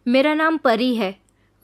मेरा नाम परी है।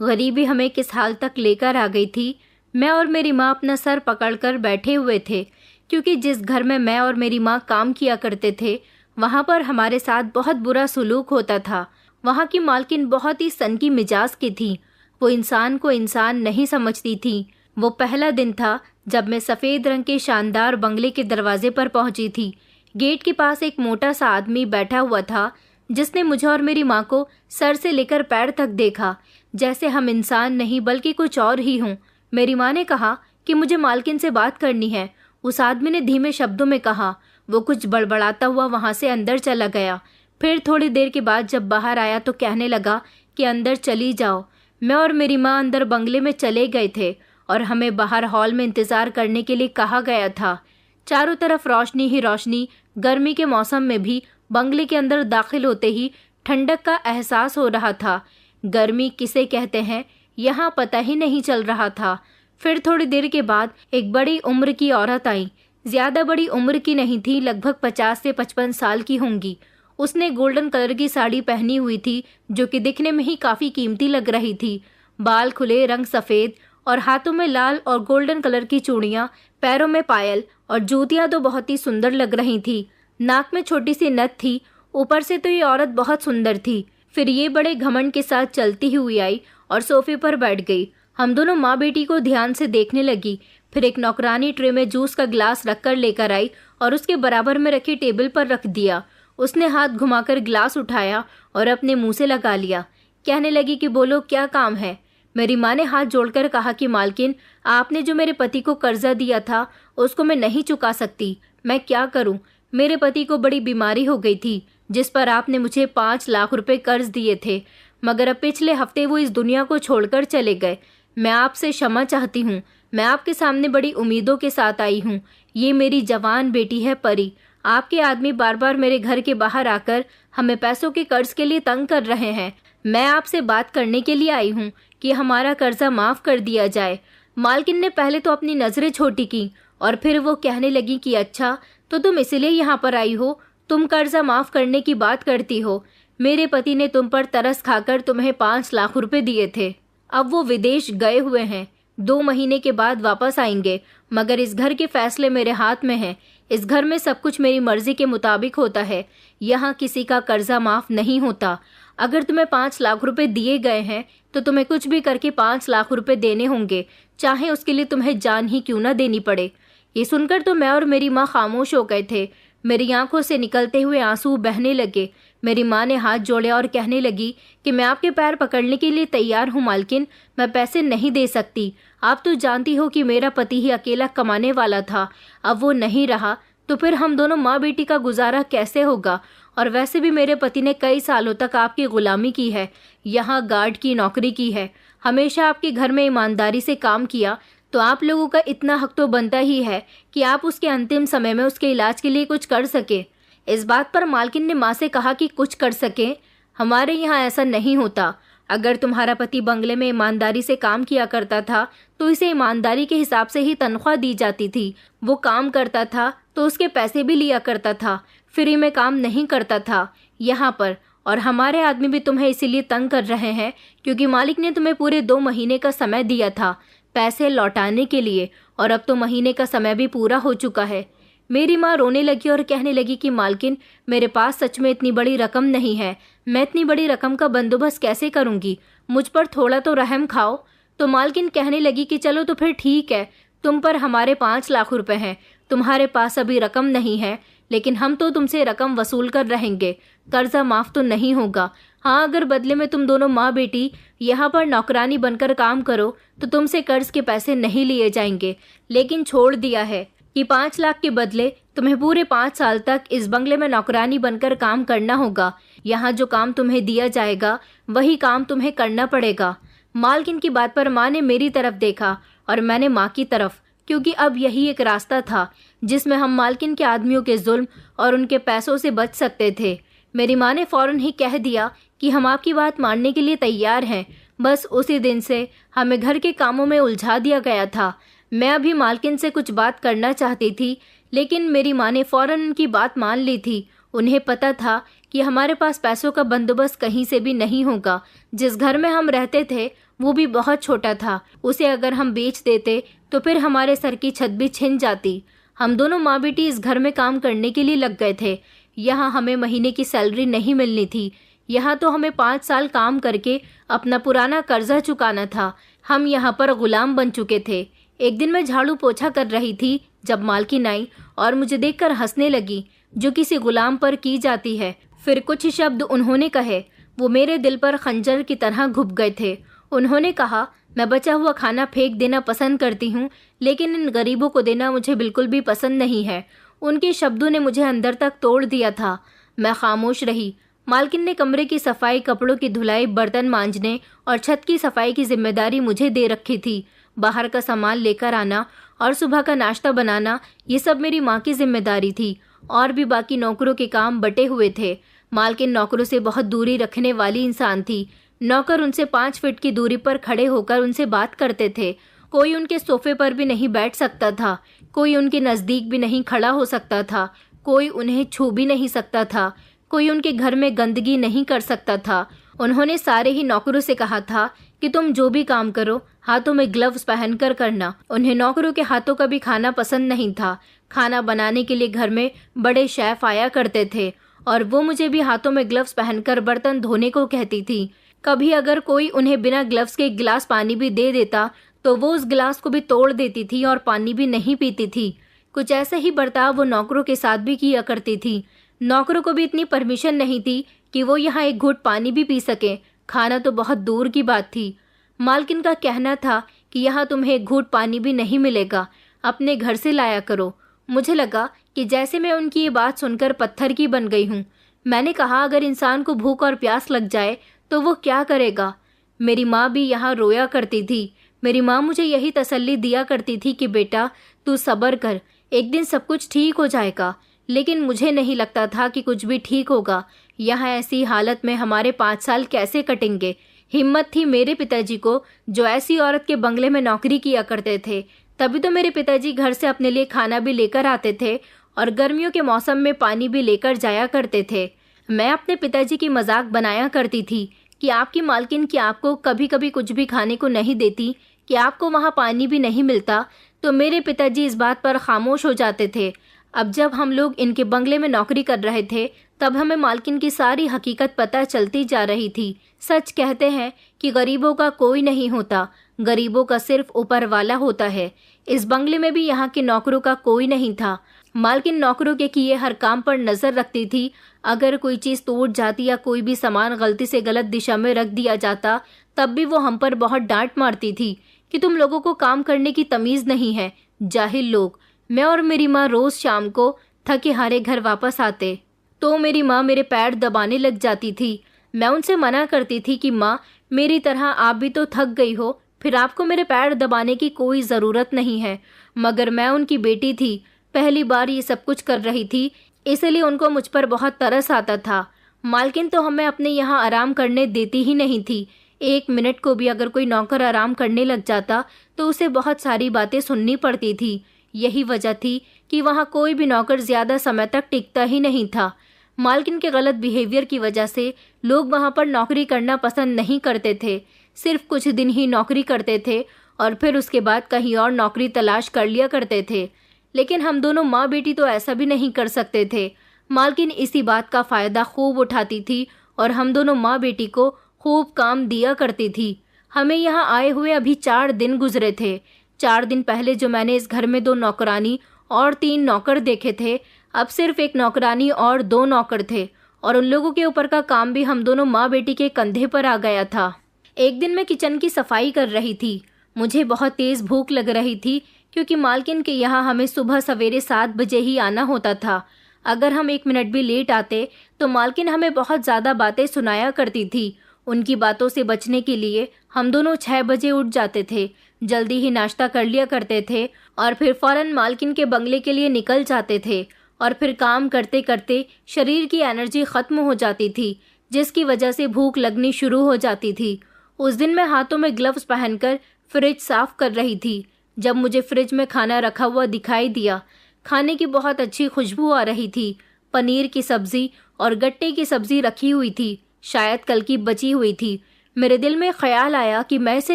गरीबी हमें किस हाल तक लेकर आ गई थी। मैं और मेरी माँ अपना सर पकड़कर बैठे हुए थे, क्योंकि जिस घर में मैं और मेरी माँ काम किया करते थे वहाँ पर हमारे साथ बहुत बुरा सलूक होता था। वहाँ की मालकिन बहुत ही सनकी मिजाज की थी। वो इंसान को इंसान नहीं समझती थी। वो पहला दिन था जब मैं सफ़ेद रंग के शानदार बंगले के दरवाजे पर पहुंची थी। गेट के पास एक मोटा सा आदमी बैठा हुआ था, जिसने मुझे और मेरी माँ को सर से लेकर पैर तक देखा, जैसे हम इंसान नहीं बल्कि कुछ और ही हों। मेरी माँ ने कहा कि मुझे मालकिन से बात करनी है। उस आदमी ने धीमे शब्दों में कहा। वो कुछ बड़बड़ाता हुआ वहाँ से अंदर चला गया। फिर थोड़ी देर के बाद जब बाहर आया तो कहने लगा कि अंदर चली जाओ। मैं और मेरी माँ अंदर बंगले में चले गए थे और हमें बाहर हॉल में इंतज़ार करने के लिए कहा गया था। चारों तरफ रोशनी ही रोशनी। गर्मी के मौसम में भी बंगले के अंदर दाखिल होते ही ठंडक का एहसास हो रहा था। गर्मी किसे कहते हैं यहाँ पता ही नहीं चल रहा था। फिर थोड़ी देर के बाद एक बड़ी उम्र की औरत आई। ज़्यादा बड़ी उम्र की नहीं थी, लगभग 50 से 55 साल की होंगी। उसने गोल्डन कलर की साड़ी पहनी हुई थी, जो कि दिखने में ही काफ़ी कीमती लग रही थी। बाल खुले, रंग सफ़ेद और हाथों में लाल और गोल्डन कलर की चूड़ियाँ, पैरों में पायल और जूतियाँ तो बहुत ही सुंदर लग रही थी। नाक में छोटी सी नथ थी। ऊपर से तो ये औरत बहुत सुंदर थी। फिर ये बड़े घमंड के साथ चलती हुई आई और सोफे पर बैठ गई। हम दोनों माँ बेटी को ध्यान से देखने लगी। फिर एक नौकरानी ट्रे में जूस का गिलास रखकर लेकर आई और उसके बराबर में रखी टेबल पर रख दिया। उसने हाथ घुमाकर गिलास उठाया और अपने मुंह से लगा लिया। कहने लगी कि बोलो क्या काम है। मेरी माँ ने हाथ जोड़कर कहा कि मालकिन, आपने जो मेरे पति को कर्जा दिया था उसको मैं नहीं चुका सकती। मैं क्या करूं? मेरे पति को बड़ी बीमारी हो गई थी, जिस पर आपने मुझे 5 लाख रुपए कर्ज दिए थे, मगर अब पिछले हफ्ते वो इस दुनिया को छोड़कर चले गए। मैं आपसे क्षमा चाहती हूँ। मैं आपके सामने बड़ी उम्मीदों के साथ आई हूँ। ये मेरी जवान बेटी है परी। आपके आदमी बार बार मेरे घर के बाहर आकर हमें पैसों के कर्ज के लिए तंग कर रहे हैं। मैं आपसे बात करने के लिए आई हूँ कि हमारा कर्जा माफ़ कर दिया जाए। मालकिन ने पहले तो अपनी नज़रें छोटी की और फिर वो कहने लगी कि अच्छा, तो तुम इसलिए यहाँ पर आई हो? तुम कर्जा माफ़ करने की बात करती हो। मेरे पति ने तुम पर तरस खाकर तुम्हें 5 लाख रुपए दिए थे। अब वो विदेश गए हुए हैं। 2 महीने के बाद वापस आएंगे, मगर इस घर के फैसले मेरे हाथ में हैं। इस घर में सब कुछ मेरी मर्जी के मुताबिक होता है। यहाँ किसी का कर्जा माफ़ नहीं होता। अगर तुम्हें 5 लाख रुपए दिए गए हैं तो तुम्हें कुछ भी करके 5 लाख रुपए देने होंगे, चाहे उसके लिए तुम्हें जान ही क्यों ना देनी पड़े। ये सुनकर तो मैं और मेरी माँ खामोश हो गए थे। मेरी आंखों से निकलते हुए आंसू बहने लगे। मेरी माँ ने हाथ जोड़े और कहने लगी कि मैं आपके पैर पकड़ने के लिए तैयार हूँ मालकिन, मैं पैसे नहीं दे सकती। आप तो जानती हो कि मेरा पति ही अकेला कमाने वाला था। अब वो नहीं रहा तो फिर हम दोनों माँ बेटी का गुजारा कैसे होगा? और वैसे भी मेरे पति ने कई सालों तक आपकी गुलामी की है, यहाँ गार्ड की नौकरी की है, हमेशा आपके घर में ईमानदारी से काम किया, तो आप लोगों का इतना हक तो बनता ही है कि आप उसके अंतिम समय में उसके इलाज के लिए कुछ कर सके। इस बात पर मालकिन ने माँ से कहा कि कुछ कर सके? हमारे यहाँ ऐसा नहीं होता। अगर तुम्हारा पति बंगले में ईमानदारी से काम किया करता था तो इसे ईमानदारी के हिसाब से ही तनख्वाह दी जाती थी। वो काम करता था तो उसके पैसे भी लिया करता था, फ्री में काम नहीं करता था यहाँ पर। और हमारे आदमी भी तुम्हें इसीलिए तंग कर रहे हैं क्योंकि मालिक ने तुम्हें पूरे 2 महीने का समय दिया था पैसे लौटाने के लिए, और अब तो महीने का समय भी पूरा हो चुका है। मेरी माँ रोने लगी और कहने लगी कि मालकिन, मेरे पास सच में इतनी बड़ी रकम नहीं है। मैं इतनी बड़ी रकम का बंदोबस्त कैसे करूँगी? मुझ पर थोड़ा तो रहम खाओ। तो मालकिन कहने लगी कि चलो तो फिर ठीक है, तुम पर हमारे 5 लाख रुपए हैं। तुम्हारे पास अभी रकम नहीं है, लेकिन हम तो तुमसे रकम वसूल कर रहेंगे। कर्जा माफ़ तो नहीं होगा। हाँ, अगर बदले में तुम दोनों माँ बेटी यहाँ पर नौकरानी बनकर काम करो तो तुमसे कर्ज के पैसे नहीं लिए जाएंगे। लेकिन छोड़ दिया है कि 5 लाख के बदले तुम्हें पूरे 5 साल तक इस बंगले में नौकरानी बनकर काम करना होगा। यहाँ जो काम तुम्हें दिया जाएगा वही काम तुम्हें करना पड़ेगा। मालकिन की बात पर माँ ने मेरी तरफ देखा और मैंने माँ की तरफ, क्योंकि अब यही एक रास्ता था जिसमें हम मालकिन के आदमियों के जुल्म और उनके पैसों से बच सकते थे। मेरी माँ ने फौरन ही कह दिया कि हम आपकी बात मानने के लिए तैयार हैं। बस उसी दिन से हमें घर के कामों में उलझा दिया गया था। मैं अभी मालकिन से कुछ बात करना चाहती थी, लेकिन मेरी माँ ने फौरन उनकी बात मान ली थी। उन्हें पता था कि हमारे पास पैसों का बंदोबस्त कहीं से भी नहीं होगा। जिस घर में हम रहते थे वो भी बहुत छोटा था। उसे अगर हम बेच देते तो फिर हमारे सर की छत भी छिन जाती। हम दोनों माँ बेटी इस घर में काम करने के लिए लग गए थे। यहाँ हमें महीने की सैलरी नहीं मिलनी थी। यहाँ तो हमें 5 साल काम करके अपना पुराना कर्जा चुकाना था। हम यहाँ पर गुलाम बन चुके थे। एक दिन मैं झाड़ू पोछा कर रही थी जब मालकिन आई और मुझे देखकर हंसने लगी, जो किसी गुलाम पर की जाती है। फिर कुछ शब्द उन्होंने कहे, वो मेरे दिल पर खंजर की तरह घुप गए थे। उन्होंने कहा, मैं बचा हुआ खाना फेंक देना पसंद करती हूँ, लेकिन इन गरीबों को देना मुझे बिल्कुल भी पसंद नहीं है। उनके शब्दों ने मुझे अंदर तक तोड़ दिया था। मैं खामोश रही। मालकिन ने कमरे की सफाई, कपड़ों की धुलाई, बर्तन मांजने और छत की सफाई की जिम्मेदारी मुझे दे रखी थी। बाहर का सामान लेकर आना और सुबह का नाश्ता बनाना, ये सब मेरी माँ की जिम्मेदारी थी। और भी बाकी नौकरों के काम बटे हुए थे। मालकिन नौकरों से बहुत दूरी रखने वाली इंसान थी। नौकर उनसे 5 फीट की दूरी पर खड़े होकर उनसे बात करते थे। कोई उनके सोफे पर भी नहीं बैठ सकता था। कोई उनके नज़दीक भी नहीं खड़ा हो सकता था। कोई उन्हें छू भी नहीं सकता था। कोई उनके घर में गंदगी नहीं कर सकता था। उन्होंने सारे ही नौकरों से कहा था कि तुम जो भी काम करो हाथों में ग्लव्स पहनकर करना। उन्हें नौकरों के हाथों का भी खाना पसंद नहीं था। खाना बनाने के लिए घर में बड़े शेफ आया करते थे और वो मुझे भी हाथों में ग्लव्स पहनकर बर्तन धोने को कहती थी। कभी अगर कोई उन्हें बिना ग्लव्स के एक गिलास पानी भी दे देता तो वो उस गिलास को भी तोड़ देती थी और पानी भी नहीं पीती थी। कुछ ऐसे ही बर्ताव वो नौकरों के साथ भी किया करती थी। नौकरों को भी इतनी परमिशन नहीं थी कि वो यहाँ एक घूंट पानी भी पी सके। खाना तो बहुत दूर की बात थी। मालकिन का कहना था कि यहाँ तुम्हें एक घूंट पानी भी नहीं मिलेगा, अपने घर से लाया करो। मुझे लगा कि जैसे मैं उनकी ये बात सुनकर पत्थर की बन गई हूँ। मैंने कहा, अगर इंसान को भूख और प्यास लग जाए तो वो क्या करेगा? मेरी माँ भी यहाँ रोया करती थी। मेरी माँ मुझे यही तसल्ली दिया करती थी कि बेटा तू सब्र कर, एक दिन सब कुछ ठीक हो जाएगा। लेकिन मुझे नहीं लगता था कि कुछ भी ठीक होगा। यहाँ ऐसी हालत में हमारे 5 साल कैसे कटेंगे? हिम्मत थी मेरे पिताजी को, जो ऐसी औरत के बंगले में नौकरी किया करते थे। तभी तो मेरे पिताजी घर से अपने लिए खाना भी लेकर आते थे और गर्मियों के मौसम में पानी भी लेकर जाया करते थे। मैं अपने पिताजी की मजाक बनाया करती थी कि आपकी मालकिन की आपको कभी कभी कुछ भी खाने को नहीं देती, कि आपको वहाँ पानी भी नहीं मिलता, तो मेरे पिताजी इस बात पर खामोश हो जाते थे। अब जब हम लोग इनके बंगले में नौकरी कर रहे थे तब हमें मालकिन की सारी हकीकत पता चलती जा रही थी। सच कहते हैं कि गरीबों का कोई नहीं होता, गरीबों का सिर्फ ऊपर वाला होता है। इस बंगले में भी यहाँ के नौकरों का कोई नहीं था। मालकिन नौकरों के किए हर काम पर नजर रखती थी। अगर कोई चीज टूट जाती या कोई भी सामान गलती से गलत दिशा में रख दिया जाता तब भी वो हम पर बहुत डांट मारती थी कि तुम लोगों को काम करने की तमीज नहीं है, जाहिल लोग। मैं और मेरी माँ रोज शाम को थके हारे घर वापस आते तो मेरी माँ मेरे पैर दबाने लग जाती थी। मैं उनसे मना करती थी कि माँ, मेरी तरह आप भी तो थक गई हो, फिर आपको मेरे पैर दबाने की कोई ज़रूरत नहीं है। मगर मैं उनकी बेटी थी, पहली बार ये सब कुछ कर रही थी, इसलिए उनको मुझ पर बहुत तरस आता था। मालकिन तो हमें अपने यहाँ आराम करने देती ही नहीं थी। 1 मिनट को भी अगर कोई नौकर आराम करने लग जाता तो उसे बहुत सारी बातें सुननी पड़ती थी। यही वजह थी कि वहाँ कोई भी नौकर ज़्यादा समय तक टिकता ही नहीं था। मालकिन के गलत बिहेवियर की वजह से लोग वहाँ पर नौकरी करना पसंद नहीं करते थे। सिर्फ कुछ दिन ही नौकरी करते थे और फिर उसके बाद कहीं और नौकरी तलाश कर लिया करते थे। लेकिन हम दोनों माँ बेटी तो ऐसा भी नहीं कर सकते थे। मालकिन इसी बात का फ़ायदा खूब उठाती थी और हम दोनों माँ बेटी को खूब काम दिया करती थी। हमें यहाँ आए हुए अभी 4 दिन गुजरे थे। 4 दिन पहले जो मैंने इस घर में 2 नौकरानी और 3 नौकर देखे थे, अब सिर्फ 1 नौकरानी और 2 नौकर थे और उन लोगों के ऊपर का काम भी हम दोनों माँ बेटी के कंधे पर आ गया था। एक दिन मैं किचन की सफाई कर रही थी। मुझे बहुत तेज़ भूख लग रही थी क्योंकि मालकिन के यहाँ हमें सुबह सवेरे 7 बजे ही आना होता था। अगर हम 1 मिनट भी लेट आते तो मालकिन हमें बहुत ज़्यादा बातें सुनाया करती थी। उनकी बातों से बचने के लिए हम दोनों 6 बजे उठ जाते थे, जल्दी ही नाश्ता कर लिया करते थे और फिर फौरन मालकिन के बंगले के लिए निकल जाते थे। और फिर काम करते करते शरीर की एनर्जी ख़त्म हो जाती थी, जिसकी वजह से भूख लगनी शुरू हो जाती थी। उस दिन मैं हाथों में ग्लव्स पहनकर फ्रिज साफ कर रही थी जब मुझे फ्रिज में खाना रखा हुआ दिखाई दिया। खाने की बहुत अच्छी खुशबू आ रही थी। पनीर की सब्जी और गट्टे की सब्जी रखी हुई थी, शायद कल की बची हुई थी। मेरे दिल में ख्याल आया कि मैं इसे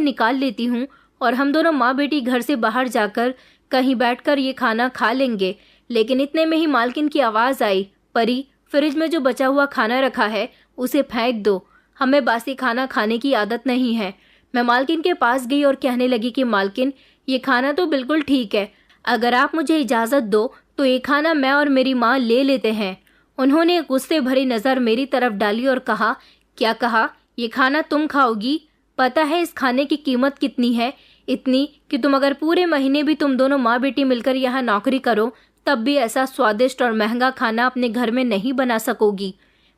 निकाल लेती हूँ और हम दोनों माँ बेटी घर से बाहर जाकर कहीं बैठकर ये खाना खा लेंगे। लेकिन इतने में ही मालकिन की आवाज़ आई, परी, फ्रिज में जो बचा हुआ खाना रखा है उसे फेंक दो, हमें बासी खाना खाने की आदत नहीं है। मैं मालकिन के पास गई और कहने लगी कि मालकिन, ये खाना तो बिल्कुल ठीक है, अगर आप मुझे इजाज़त दो तो ये खाना मैं और मेरी माँ ले लेते हैं। उन्होंने गुस्से भरी नज़र मेरी तरफ डाली और कहा, क्या कहा? ये खाना तुम खाओगी? पता है इस खाने की कीमत कितनी है? इतनी कि तुम अगर पूरे महीने भी तुम दोनों माँ बेटी मिलकर यहाँ नौकरी करो तब भी ऐसा स्वादिष्ट और महंगा खाना अपने घर में नहीं बना सकोगी।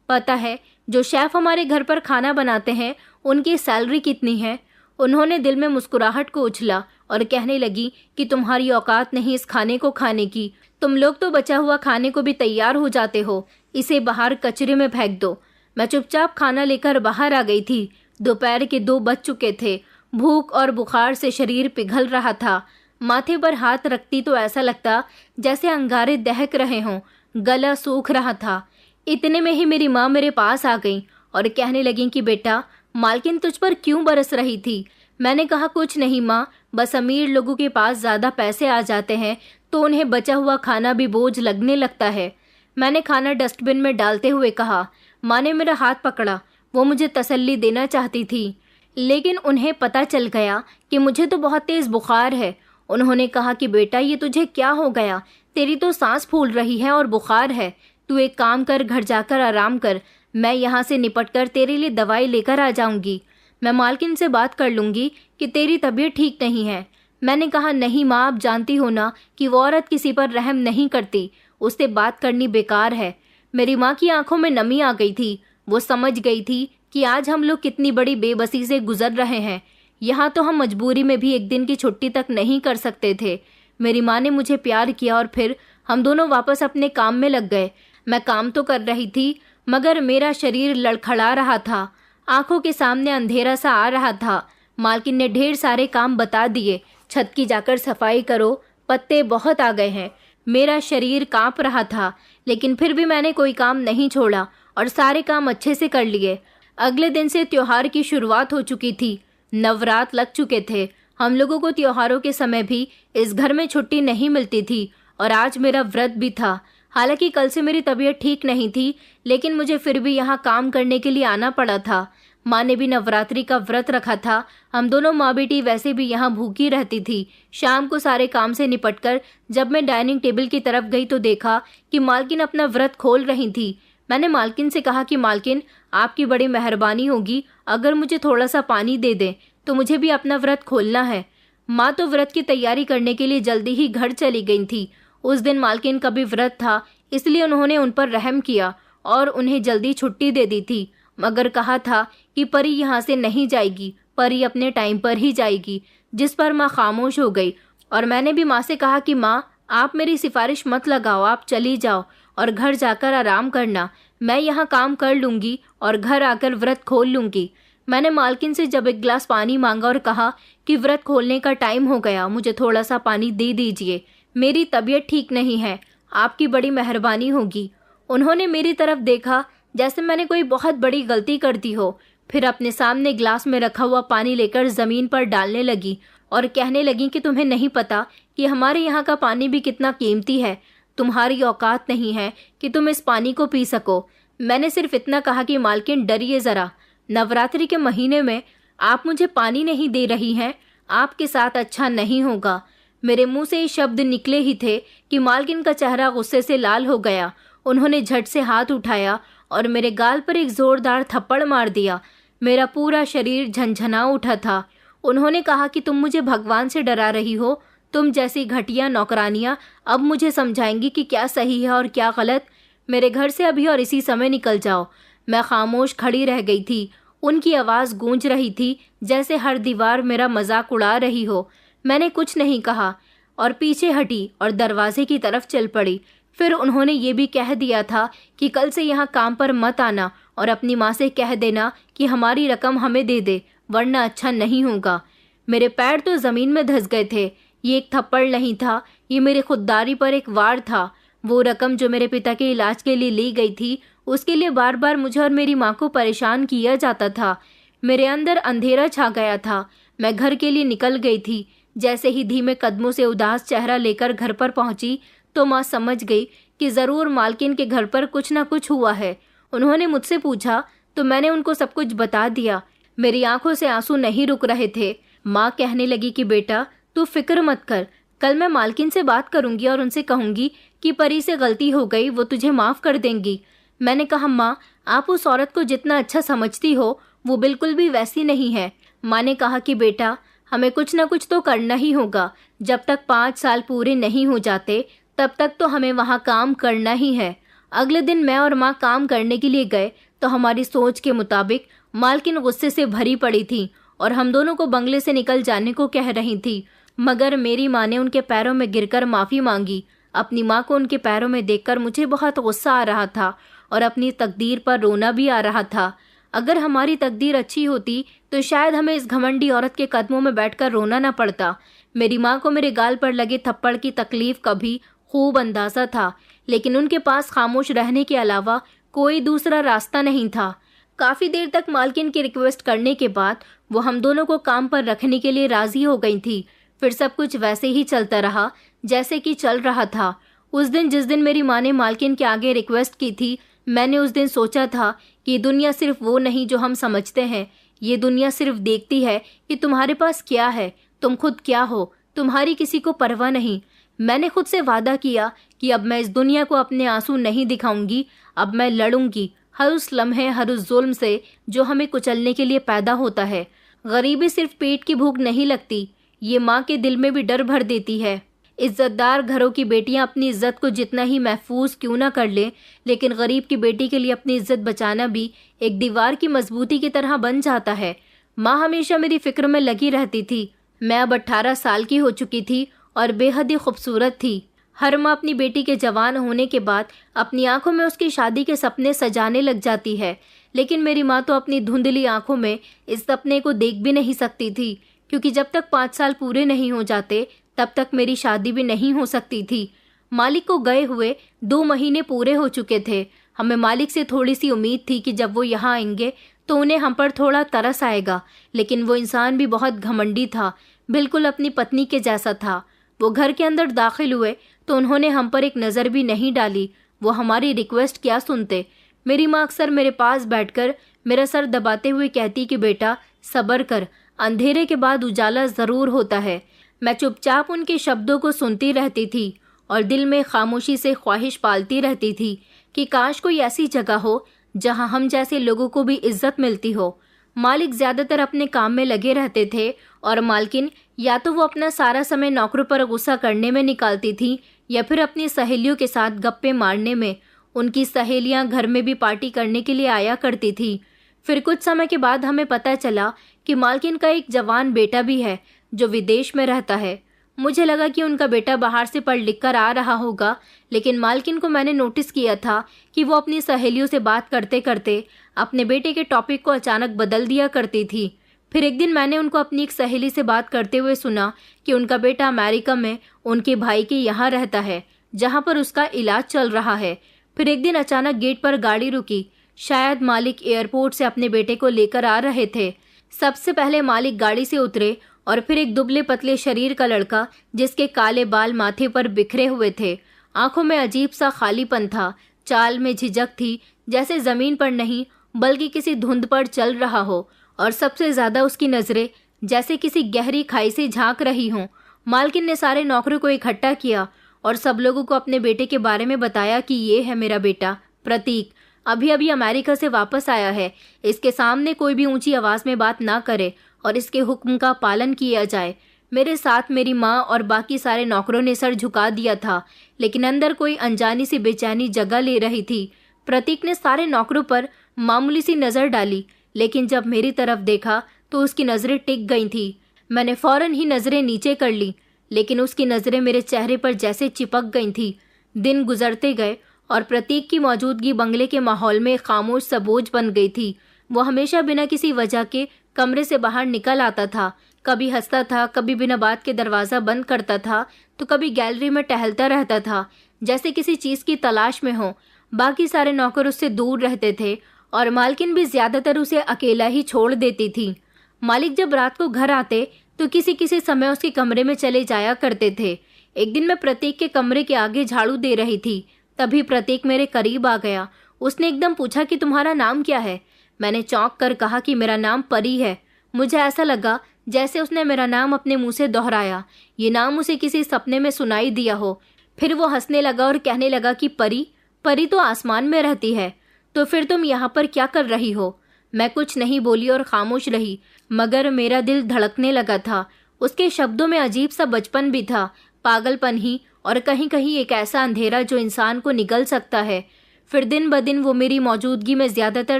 पता है जो शेफ़ हमारे घर पर खाना बनाते हैं उनकी सैलरी कितनी है? उन्होंने दिल में मुस्कुराहट को उछला और कहने लगी कि तुम्हारी औकात नहीं इस खाने को खाने की। तुम लोग तो बचा हुआ खाने को भी तैयार हो जाते हो, इसे बाहर कचरे में फेंक दो। मैं चुपचाप खाना लेकर बाहर आ गई थी। दोपहर के 2 बज चुके थे। भूख और बुखार से शरीर पिघल रहा था। माथे पर हाथ रखती तो ऐसा लगता जैसे अंगारे दहक रहे हों। गला सूख रहा था। इतने में ही मेरी माँ मेरे पास आ गई और कहने लगी कि बेटा, मालकिन तुझ पर क्यों बरस रही थी? मैंने कहा, कुछ नहीं माँ, बस अमीर लोगों के पास ज़्यादा पैसे आ जाते हैं तो उन्हें बचा हुआ खाना भी बोझ लगने लगता है। मैंने खाना डस्टबिन में डालते हुए कहा। माँ ने मेरा हाथ पकड़ा। वो मुझे तसल्ली देना चाहती थी, लेकिन उन्हें पता चल गया कि मुझे तो बहुत तेज़ बुखार है। उन्होंने कहा कि बेटा, ये तुझे क्या हो गया? तेरी तो सांस फूल रही है और बुखार है। तू एक काम कर, घर जाकर आराम कर। मैं यहाँ से निपटकर तेरे लिए दवाई लेकर आ जाऊंगी। मैं मालकिन से बात कर लूँगी कि तेरी तबीयत ठीक नहीं है। मैंने कहा, नहीं माँ, आप जानती हो ना कि वो औरत किसी पर रहम नहीं करती, उससे बात करनी बेकार है। मेरी माँ की आंखों में नमी आ गई थी। वो समझ गई थी कि आज हम लोग कितनी बड़ी बेबसी से गुजर रहे हैं। यहाँ तो हम मजबूरी में भी एक दिन की छुट्टी तक नहीं कर सकते थे। मेरी माँ ने मुझे प्यार किया और फिर हम दोनों वापस अपने काम में लग गए। मैं काम तो कर रही थी मगर मेरा शरीर लड़खड़ा रहा था। आंखों के सामने अंधेरा सा आ रहा था। मालकिन ने ढेर सारे काम बता दिए। छत की जाकर सफाई करो, पत्ते बहुत आ गए हैं। मेरा शरीर कांप रहा था, लेकिन फिर भी मैंने कोई काम नहीं छोड़ा और सारे काम अच्छे से कर लिए। अगले दिन से त्योहार की शुरुआत हो चुकी थी। नवरात्र लग चुके थे। हम लोगों को त्योहारों के समय भी इस घर में छुट्टी नहीं मिलती थी और आज मेरा व्रत भी था। हालांकि कल से मेरी तबीयत ठीक नहीं थी, लेकिन मुझे फिर भी यहाँ काम करने के लिए आना पड़ा था। माँ ने भी नवरात्रि का व्रत रखा था। हम दोनों माँ बेटी वैसे भी यहाँ भूखी रहती थी। शाम को सारे काम से निपटकर जब मैं डाइनिंग टेबल की तरफ गई तो देखा कि मालकिन अपना व्रत खोल रही थी। मैंने मालकिन से कहा कि मालकिन, आपकी बड़ी मेहरबानी होगी अगर मुझे थोड़ा सा पानी दे दें, तो मुझे भी अपना व्रत खोलना है। माँ तो व्रत की तैयारी करने के लिए जल्दी ही घर चली गई थी। उस दिन मालकिन का भी व्रत था, इसलिए उन्होंने उन पर रहम किया और उन्हें जल्दी छुट्टी दे दी थी, मगर कहा था कि परी यहाँ से नहीं जाएगी, परी अपने टाइम पर ही जाएगी। जिस पर माँ खामोश हो गई और मैंने भी माँ से कहा कि माँ, आप मेरी सिफारिश मत लगाओ, आप चली जाओ और घर जाकर आराम करना। मैं यहाँ काम कर लूँगी और घर आकर व्रत खोल लूँगी। मैंने मालकिन से जब एक गिलास पानी मांगा और कहा कि व्रत खोलने का टाइम हो गया, मुझे थोड़ा सा पानी दे दीजिए, मेरी तबीयत ठीक नहीं है, आपकी बड़ी मेहरबानी होगी। उन्होंने मेरी तरफ देखा जैसे मैंने कोई बहुत बड़ी गलती कर दी हो, फिर अपने सामने गिलास में रखा हुआ पानी लेकर ज़मीन पर डालने लगी और कहने लगी कि तुम्हें नहीं पता कि हमारे यहाँ का पानी भी कितना कीमती है। तुम्हारी औकात नहीं है कि तुम इस पानी को पी सको। मैंने सिर्फ इतना कहा कि मालकिन, डरिए ज़रा, नवरात्रि के महीने में आप मुझे पानी नहीं दे रही हैं, आपके साथ अच्छा नहीं होगा। मेरे मुंह से ये शब्द निकले ही थे कि मालकिन का चेहरा गुस्से से लाल हो गया। उन्होंने झट से हाथ उठाया और मेरे गाल पर एक जोरदार थप्पड़ मार दिया। मेरा पूरा शरीर झंझना उठा था। उन्होंने कहा कि तुम मुझे भगवान से डरा रही हो। तुम जैसी घटिया नौकरानियाँ अब मुझे समझाएंगी कि क्या सही है और क्या गलत। मेरे घर से अभी और इसी समय निकल जाओ। मैं खामोश खड़ी रह गई थी। उनकी आवाज़ गूंज रही थी जैसे हर दीवार मेरा मजाक उड़ा रही हो। मैंने कुछ नहीं कहा और पीछे हटी और दरवाजे की तरफ चल पड़ी। फिर उन्होंने ये भी कह दिया था कि कल से यहाँ काम पर मत आना और अपनी माँ से कह देना कि हमारी रकम हमें दे दे, वरना अच्छा नहीं होगा। मेरे पैर तो ज़मीन में धंस गए थे। ये एक थप्पड़ नहीं था, ये मेरी खुददारी पर एक वार था। वो रकम जो मेरे पिता के इलाज के लिए ली गई थी, उसके लिए बार बार मुझे और मेरी माँ को परेशान किया जाता था। मेरे अंदर अंधेरा छा गया था। मैं घर के लिए निकल गई थी। जैसे ही धीमे कदमों से उदास चेहरा लेकर घर पर पहुंची तो माँ समझ गई कि ज़रूर मालकिन के घर पर कुछ ना कुछ हुआ है। उन्होंने मुझसे पूछा तो मैंने उनको सब कुछ बता दिया। मेरी आंखों से आंसू नहीं रुक रहे थे। माँ कहने लगी कि बेटा तू फिक्र मत कर, कल मैं मालकिन से बात करूंगी और उनसे कहूंगी कि परी से गलती हो गई, वो तुझे माफ़ कर देंगी। मैंने कहा माँ, आप उस औरत को जितना अच्छा समझती हो वो बिल्कुल भी वैसी नहीं है। माँ ने कहा कि बेटा हमें कुछ ना कुछ तो करना ही होगा। जब तक 5 साल पूरे नहीं हो जाते तब तक तो हमें वहाँ काम करना ही है। अगले दिन मैं और माँ काम करने के लिए गए तो हमारी सोच के मुताबिक मालकिन गुस्से से भरी पड़ी थी और हम दोनों को बंगले से निकल जाने को कह रही थी, मगर मेरी माँ ने उनके पैरों में गिरकर माफ़ी मांगी। अपनी माँ को उनके पैरों में देखकर मुझे बहुत गुस्सा आ रहा था और अपनी तकदीर पर रोना भी आ रहा था। अगर हमारी तकदीर अच्छी होती तो शायद हमें इस घमंडी औरत के कदमों में बैठकर रोना न पड़ता। मेरी माँ को मेरे गाल पर लगे थप्पड़ की तकलीफ का भी खूब अंदाज़ा था, लेकिन उनके पास खामोश रहने के अलावा कोई दूसरा रास्ता नहीं था। काफ़ी देर तक मालकिन की रिक्वेस्ट करने के बाद वो हम दोनों को काम पर रखने के लिए राज़ी हो गई थी। फिर सब कुछ वैसे ही चलता रहा जैसे कि चल रहा था। उस दिन जिस दिन मेरी माँ ने मालकिन के आगे रिक्वेस्ट की थी, मैंने उस दिन सोचा था कि दुनिया सिर्फ वो नहीं जो हम समझते हैं। ये दुनिया सिर्फ देखती है कि तुम्हारे पास क्या है, तुम खुद क्या हो, तुम्हारी किसी को परवाह नहीं। मैंने खुद से वादा किया कि अब मैं इस दुनिया को अपने आंसू नहीं दिखाऊंगी। अब मैं लड़ूंगी हर उस लम्हे, हर उस जुल्म से जो हमें कुचलने के लिए पैदा होता है। गरीबी सिर्फ पेट की भूख नहीं लगती, ये माँ के दिल में भी डर भर देती है। इज्जतदार घरों की बेटियां अपनी इज्जत को जितना ही महफूज क्यों ना कर लें, लेकिन गरीब की बेटी के लिए अपनी इज्जत बचाना भी एक दीवार की मजबूती की तरह बन जाता है। माँ हमेशा मेरी फिक्र में लगी रहती थी। मैं अब 18 साल की हो चुकी थी और बेहद ही खूबसूरत थी। हर माँ अपनी बेटी के जवान होने के बाद अपनी आंखों में उसकी शादी के सपने सजाने लग जाती है, लेकिन मेरी माँ तो अपनी धुंधली आंखों में इस सपने को देख भी नहीं सकती थी, क्योंकि जब तक 5 साल पूरे नहीं हो जाते तब तक मेरी शादी भी नहीं हो सकती थी। मालिक को गए हुए 2 महीने पूरे हो चुके थे। हमें मालिक से थोड़ी सी उम्मीद थी कि जब वो यहाँ आएंगे तो उन्हें हम पर थोड़ा तरस आएगा, लेकिन वो इंसान भी बहुत घमंडी था, बिल्कुल अपनी पत्नी के जैसा था। वो घर के अंदर दाखिल हुए तो उन्होंने हम पर एक नज़र भी नहीं डाली। वो हमारी रिक्वेस्ट क्या सुनते। मेरी माँ अक्सर मेरे पास बैठकर मेरा सर दबाते हुए कहती कि बेटा सब्र कर, अंधेरे के बाद उजाला ज़रूर होता है। मैं चुपचाप उनके शब्दों को सुनती रहती थी और दिल में खामोशी से ख्वाहिश पालती रहती थी कि काश कोई ऐसी जगह हो जहां हम जैसे लोगों को भी इज्जत मिलती हो। मालिक ज़्यादातर अपने काम में लगे रहते थे और मालकिन या तो वो अपना सारा समय नौकरों पर गुस्सा करने में निकालती थी या फिर अपनी सहेलियों के साथ गप्पे मारने में। उनकी सहेलियां घर में भी पार्टी करने के लिए आया करती थी। फिर कुछ समय के बाद हमें पता चला कि मालकिन का एक जवान बेटा भी है जो विदेश में रहता है। मुझे लगा कि उनका बेटा बाहर से पढ़ लिख कर आ रहा होगा, लेकिन मालकिन को मैंने नोटिस किया था कि वो अपनी सहेलियों से बात करते करते अपने बेटे के टॉपिक को अचानक बदल दिया करती थी। फिर एक दिन मैंने उनको अपनी एक सहेली से बात करते हुए सुना कि उनका बेटा अमेरिका में उनके भाई के यहाँ रहता है, जहाँ पर उसका इलाज चल रहा है। फिर एक दिन अचानक गेट पर गाड़ी रुकी। शायद मालिक एयरपोर्ट से अपने बेटे को लेकर आ रहे थे। सबसे पहले मालिक गाड़ी से उतरे और फिर एक दुबले पतले शरीर का लड़का जिसके काले बाल माथे पर बिखरे हुए थे, आंखों में अजीब सा खालीपन था, चाल में झिझक थी, जैसे जमीन पर नहीं बल्कि किसी धुंध पर चल रहा हो, और सबसे ज्यादा उसकी नजरें जैसे किसी गहरी खाई से झांक रही हों। मालकिन ने सारे नौकरों को इकट्ठा किया और सब लोगों को अपने बेटे के बारे में बताया कि ये है मेरा बेटा प्रतीक, अभी अभी अमेरिका से वापस आया है। इसके सामने कोई भी ऊंची आवाज में बात ना करे और इसके हुक्म का पालन किया जाए। मेरे साथ मेरी माँ और बाकी सारे नौकरों ने सर झुका दिया था, लेकिन अंदर कोई अनजानी सी बेचैनी जगह ले रही थी। प्रतीक ने सारे नौकरों पर मामूली सी नज़र डाली, लेकिन जब मेरी तरफ देखा तो उसकी नज़रें टिक गई थी। मैंने फौरन ही नज़रें नीचे कर ली, लेकिन उसकी नज़रें मेरे चेहरे पर जैसे चिपक गई थी। दिन गुजरते गए और प्रतीक की मौजूदगी बंगले के माहौल में खामोश सा बोझ बन गई थी। वो हमेशा बिना किसी वजह के कमरे से बाहर निकल आता था, कभी हंसता था, कभी बिना बात के दरवाज़ा बंद करता था, तो कभी गैलरी में टहलता रहता था। जैसे किसी चीज़ की तलाश में हो। बाकी सारे नौकर उससे दूर रहते थे और मालकिन भी ज़्यादातर उसे अकेला ही छोड़ देती थी। मालिक जब रात को घर आते तो किसी किसी समय उसके कमरे में चले जाया करते थे। एक दिन मैं प्रतीक के कमरे के आगे झाड़ू दे रही थी, तभी प्रतीक मेरे करीब आ गया। उसने एकदम पूछा कि तुम्हारा नाम क्या है। मैंने चौंक कर कहा कि मेरा नाम परी है। मुझे ऐसा लगा जैसे उसने मेरा नाम अपने मुंह से दोहराया, ये नाम उसे किसी सपने में सुनाई दिया हो। फिर वो हंसने लगा और कहने लगा कि परी, परी तो आसमान में रहती है। तो फिर तुम यहाँ पर क्या कर रही हो? मैं कुछ नहीं बोली और खामोश रही, मगर मेरा दिल धड़कने लगा था। उसके शब्दों में अजीब सा बचपन भी था, पागलपन ही, और कहीं कहीं एक ऐसा अंधेरा जो इंसान को निगल सकता है। फिर दिन ब दिन वो मेरी मौजूदगी में ज़्यादातर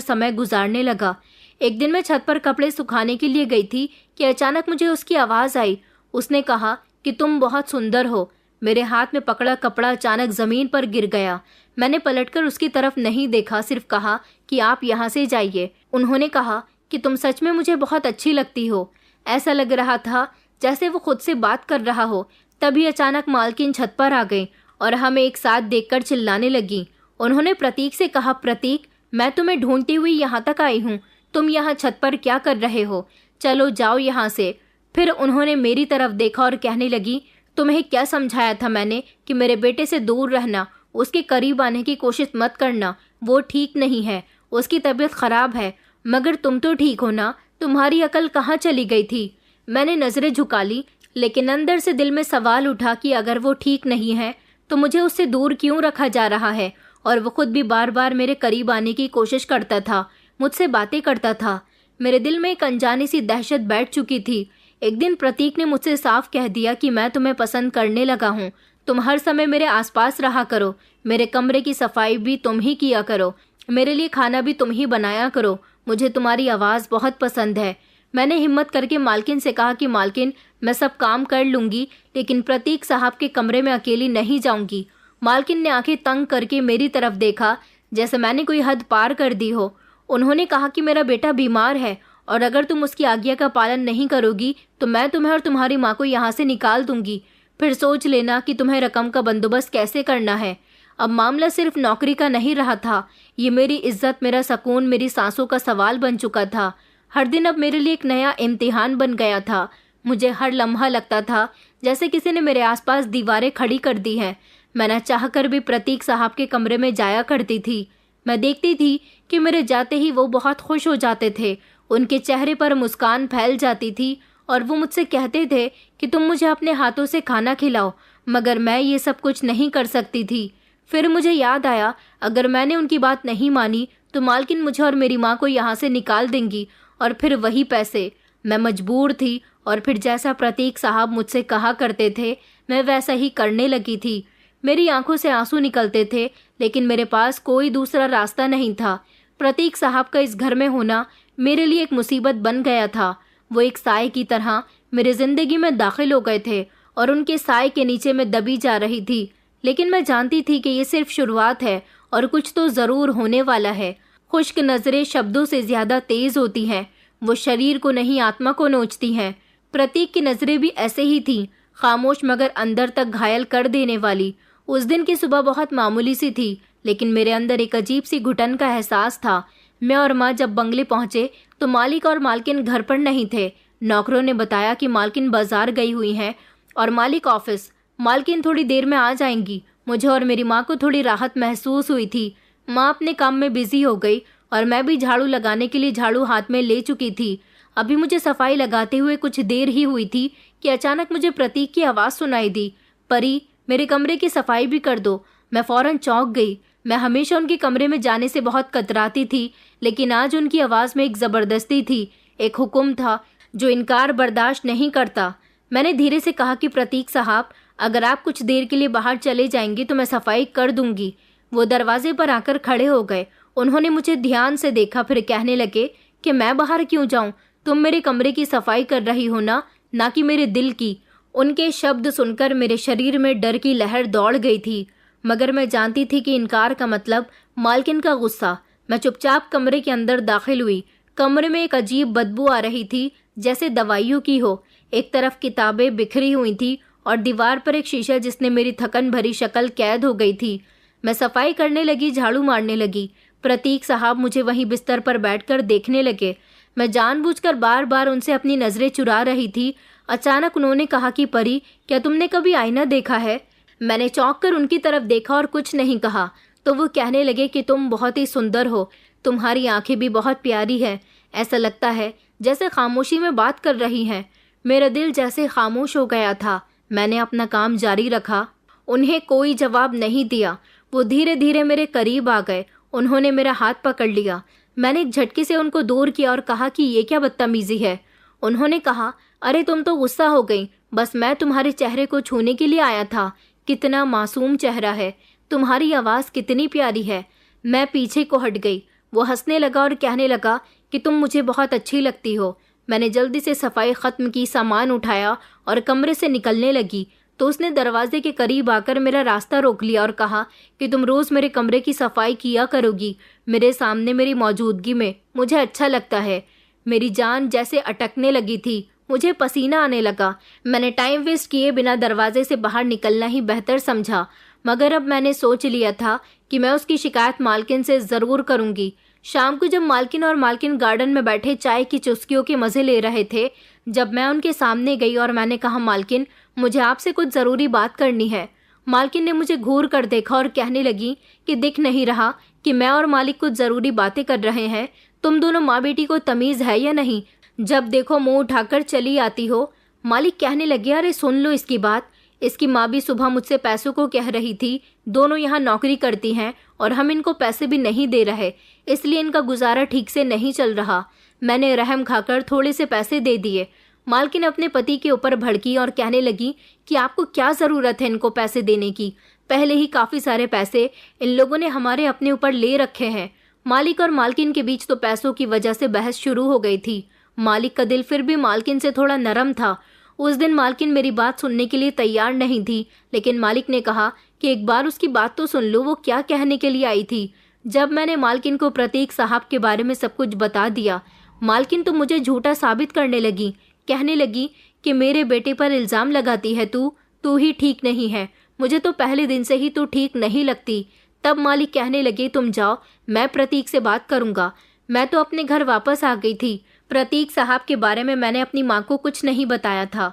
समय गुजारने लगा। एक दिन मैं छत पर कपड़े सुखाने के लिए गई थी कि अचानक मुझे उसकी आवाज़ आई। उसने कहा कि तुम बहुत सुंदर हो। मेरे हाथ में पकड़ा कपड़ा अचानक ज़मीन पर गिर गया। मैंने पलटकर उसकी तरफ नहीं देखा, सिर्फ कहा कि आप यहाँ से जाइए। उन्होंने कहा कि तुम सच में मुझे बहुत अच्छी लगती हो। ऐसा लग रहा था जैसे वो खुद से बात कर रहा हो। तभी अचानक मालकिन छत पर आ गई और हमें एक साथ देखकर चिल्लाने लगी। उन्होंने प्रतीक से कहा, प्रतीक, मैं तुम्हें ढूंढती हुई यहाँ तक आई हूँ। तुम यहाँ छत पर क्या कर रहे हो? चलो जाओ यहाँ से। फिर उन्होंने मेरी तरफ देखा और कहने लगी, तुम्हें क्या समझाया था मैंने कि मेरे बेटे से दूर रहना, उसके करीब आने की कोशिश मत करना। वो ठीक नहीं है, उसकी तबीयत खराब है। मगर तुम तो ठीक हो ना? तुम्हारी अकल कहाँ चली गई थी? मैंने नज़रें झुका ली, लेकिन अंदर से दिल में सवाल उठा कि अगर वो ठीक नहीं है तो मुझे उससे दूर क्यों रखा जा रहा है? और वो खुद भी बार बार मेरे करीब आने की कोशिश करता था, मुझसे बातें करता था। मेरे दिल में एक अनजानी सी दहशत बैठ चुकी थी। एक दिन प्रतीक ने मुझसे साफ कह दिया कि मैं तुम्हें पसंद करने लगा हूँ। तुम हर समय मेरे आसपास रहा करो, मेरे कमरे की सफाई भी तुम ही किया करो, मेरे लिए खाना भी तुम ही बनाया करो। मुझे तुम्हारी आवाज़ बहुत पसंद है। मैंने हिम्मत करके मालकिन से कहा कि मालकिन, मैं सब काम कर लूँगी, लेकिन प्रतीक साहब के कमरे में अकेली नहीं जाऊँगी। मालकिन ने आंखें तंग करके मेरी तरफ देखा, जैसे मैंने कोई हद पार कर दी हो। उन्होंने कहा कि मेरा बेटा बीमार है और अगर तुम उसकी आज्ञा का पालन नहीं करोगी तो मैं तुम्हें और तुम्हारी माँ को यहाँ से निकाल दूंगी। फिर सोच लेना कि तुम्हें रकम का बंदोबस्त कैसे करना है। अब मामला सिर्फ नौकरी का नहीं रहा था, ये मेरी इज्जत, मेरा सुकून, मेरी सांसों का सवाल बन चुका था। हर दिन अब मेरे लिए एक नया इम्तिहान बन गया था। मुझे हर लम्हा लगता था जैसे किसी ने मेरे आसपास दीवारें खड़ी कर दी हैं। मैं न चाह कर भी प्रतीक साहब के कमरे में जाया करती थी। मैं देखती थी कि मेरे जाते ही वो बहुत खुश हो जाते थे, उनके चेहरे पर मुस्कान फैल जाती थी और वो मुझसे कहते थे कि तुम मुझे अपने हाथों से खाना खिलाओ, मगर मैं ये सब कुछ नहीं कर सकती थी। फिर मुझे याद आया, अगर मैंने उनकी बात नहीं मानी तो मालकिन मुझे और मेरी माँ को यहाँ से निकाल देंगी और फिर वही पैसे। मैं मजबूर थी और फिर जैसा प्रतीक साहब मुझसे कहा करते थे मैं वैसा ही करने लगी थी। मेरी आंखों से आंसू निकलते थे, लेकिन मेरे पास कोई दूसरा रास्ता नहीं था। प्रतीक साहब का इस घर में होना मेरे लिए एक मुसीबत बन गया था। वो एक साए की तरह मेरी ज़िंदगी में दाखिल हो गए थे और उनके साए के नीचे मैं दबी जा रही थी। लेकिन मैं जानती थी कि ये सिर्फ शुरुआत है और कुछ तो ज़रूर होने वाला है। खुश्क नज़रें शब्दों से ज़्यादा तेज़ होती हैं, वो शरीर को नहीं आत्मा को नोचती हैं। प्रतीक की नज़रें भी ऐसे ही थीं, खामोश मगर अंदर तक घायल कर देने वाली। उस दिन की सुबह बहुत मामूली सी थी, लेकिन मेरे अंदर एक अजीब सी घुटन का एहसास था। मैं और माँ जब बंगले पहुँचे तो मालिक और मालकिन घर पर नहीं थे। नौकरों ने बताया कि मालकिन बाजार गई हुई हैं और मालिक ऑफिस। मालकिन थोड़ी देर में आ जाएंगी। मुझे और मेरी माँ को थोड़ी राहत महसूस हुई थी। माँ अपने काम में बिजी हो गई और मैं भी झाड़ू लगाने के लिए झाड़ू हाथ में ले चुकी थी। अभी मुझे सफाई लगाते हुए कुछ देर ही हुई थी कि अचानक मुझे प्रतीक की आवाज़ सुनाई दी, परी, मेरे कमरे की सफाई भी कर दो। मैं फौरन चौंक गई। मैं हमेशा उनके कमरे में जाने से बहुत कतराती थी, लेकिन आज उनकी आवाज़ में एक ज़बरदस्ती थी, एक हुक्म था जो इनकार बर्दाश्त नहीं करता। मैंने धीरे से कहा कि प्रतीक साहब, अगर आप कुछ देर के लिए बाहर चले जाएंगे तो मैं सफाई कर दूंगी। वो दरवाजे पर आकर खड़े हो गए। उन्होंने मुझे ध्यान से देखा, फिर कहने लगे कि मैं बाहर क्यों जाऊं? तुम मेरे कमरे की सफाई कर रही हो ना कि मेरे दिल की। उनके शब्द सुनकर मेरे शरीर में डर की लहर दौड़ गई थी, मगर मैं जानती थी कि इनकार का मतलब मालकिन का गुस्सा। मैं चुपचाप कमरे के अंदर दाखिल हुई। कमरे में एक अजीब बदबू आ रही थी, जैसे दवाइयों की हो। एक तरफ किताबें बिखरी हुई थी और दीवार पर एक शीशा जिसने मेरी थकन भरी शक्ल कैद हो गई थी। मैं सफाई करने लगी, झाड़ू मारने लगी। प्रतीक साहब मुझे वहीं बिस्तर पर बैठकर देखने लगे। मैं जानबूझकर बार बार उनसे अपनी नज़रें चुरा रही थी। अचानक उन्होंने कहा कि परी, क्या तुमने कभी आईना देखा है? मैंने चौंक कर उनकी तरफ देखा और कुछ नहीं कहा। तो वो कहने लगे कि तुम बहुत ही सुंदर हो, तुम्हारी आंखें भी बहुत प्यारी है। ऐसा लगता है जैसे खामोशी में बात कर रही हैं। मेरा दिल जैसे खामोश हो गया था। मैंने अपना काम जारी रखा। उन्हें कोई जवाब नहीं दिया। वो धीरे धीरे मेरे करीब आ गए। उन्होंने मेरा हाथ पकड़ लिया। मैंने एक झटके से उनको दूर किया और कहा कि ये क्या बदतमीजी है। उन्होंने कहा, अरे तुम तो गुस्सा हो गई, बस मैं तुम्हारे चेहरे को छूने के लिए आया था। कितना मासूम चेहरा है, तुम्हारी आवाज़ कितनी प्यारी है। मैं पीछे को हट गई। वो हंसने लगा और कहने लगा कि तुम मुझे बहुत अच्छी लगती हो। मैंने जल्दी से सफाई ख़त्म की, सामान उठाया और कमरे से निकलने लगी तो उसने दरवाजे के करीब आकर मेरा रास्ता रोक लिया और कहा कि तुम रोज़ मेरे कमरे की सफाई किया करोगी, मेरे सामने मेरी मौजूदगी में। मुझे अच्छा लगता है। मेरी जान जैसे अटकने लगी थी। मुझे पसीना आने लगा। मैंने टाइम वेस्ट किए बिना दरवाजे से बाहर निकलना ही बेहतर समझा, मगर अब मैंने सोच लिया था कि मैं उसकी शिकायत मालकिन से ज़रूर करूँगी। शाम को जब मालकिन और मालकिन गार्डन में बैठे चाय की चुस्कियों के मज़े ले रहे थे, जब मैं उनके सामने गई और मैंने कहा, मालकिन मुझे आपसे कुछ ज़रूरी बात करनी है। मालकिन ने मुझे घूर कर देखा और कहने लगी कि दिख नहीं रहा कि मैं और मालिक कुछ ज़रूरी बातें कर रहे हैं? तुम दोनों माँ बेटी को तमीज़ है या नहीं? जब देखो मुंह उठाकर चली आती हो। मालिक कहने लगे, अरे सुन लो इसकी बात। इसकी माँ भी सुबह मुझसे पैसों को कह रही थी। दोनों यहाँ नौकरी करती हैं और हम इनको पैसे भी नहीं दे रहे, इसलिए इनका गुजारा ठीक से नहीं चल रहा। मैंने रहम खाकर थोड़े से पैसे दे दिए। मालकिन अपने पति के ऊपर भड़की और कहने लगी कि आपको क्या ज़रूरत है इनको पैसे देने की? पहले ही काफ़ी सारे पैसे इन लोगों ने हमारे अपने ऊपर ले रखे हैं। मालिक और मालकिन के बीच तो पैसों की वजह से बहस शुरू हो गई थी। मालिक का दिल फिर भी मालकिन से थोड़ा नरम था। उस दिन मालकिन मेरी बात सुनने के लिए तैयार नहीं थी, लेकिन मालिक ने कहा कि एक बार उसकी बात तो सुन लो, वो क्या कहने के लिए आई थी। जब मैंने मालकिन को प्रतीक साहब के बारे में सब कुछ बता दिया, मालकिन तो मुझे झूठा साबित करने लगी। कहने लगी कि मेरे बेटे पर इल्ज़ाम लगाती है तू ही ठीक नहीं है। मुझे तो पहले दिन से ही तू ठीक नहीं लगती। तब मालिक कहने लगे, तुम जाओ, मैं प्रतीक से बात करूँगा। मैं तो अपने घर वापस आ गई थी। प्रतीक साहब के बारे में मैंने अपनी माँ को कुछ नहीं बताया था।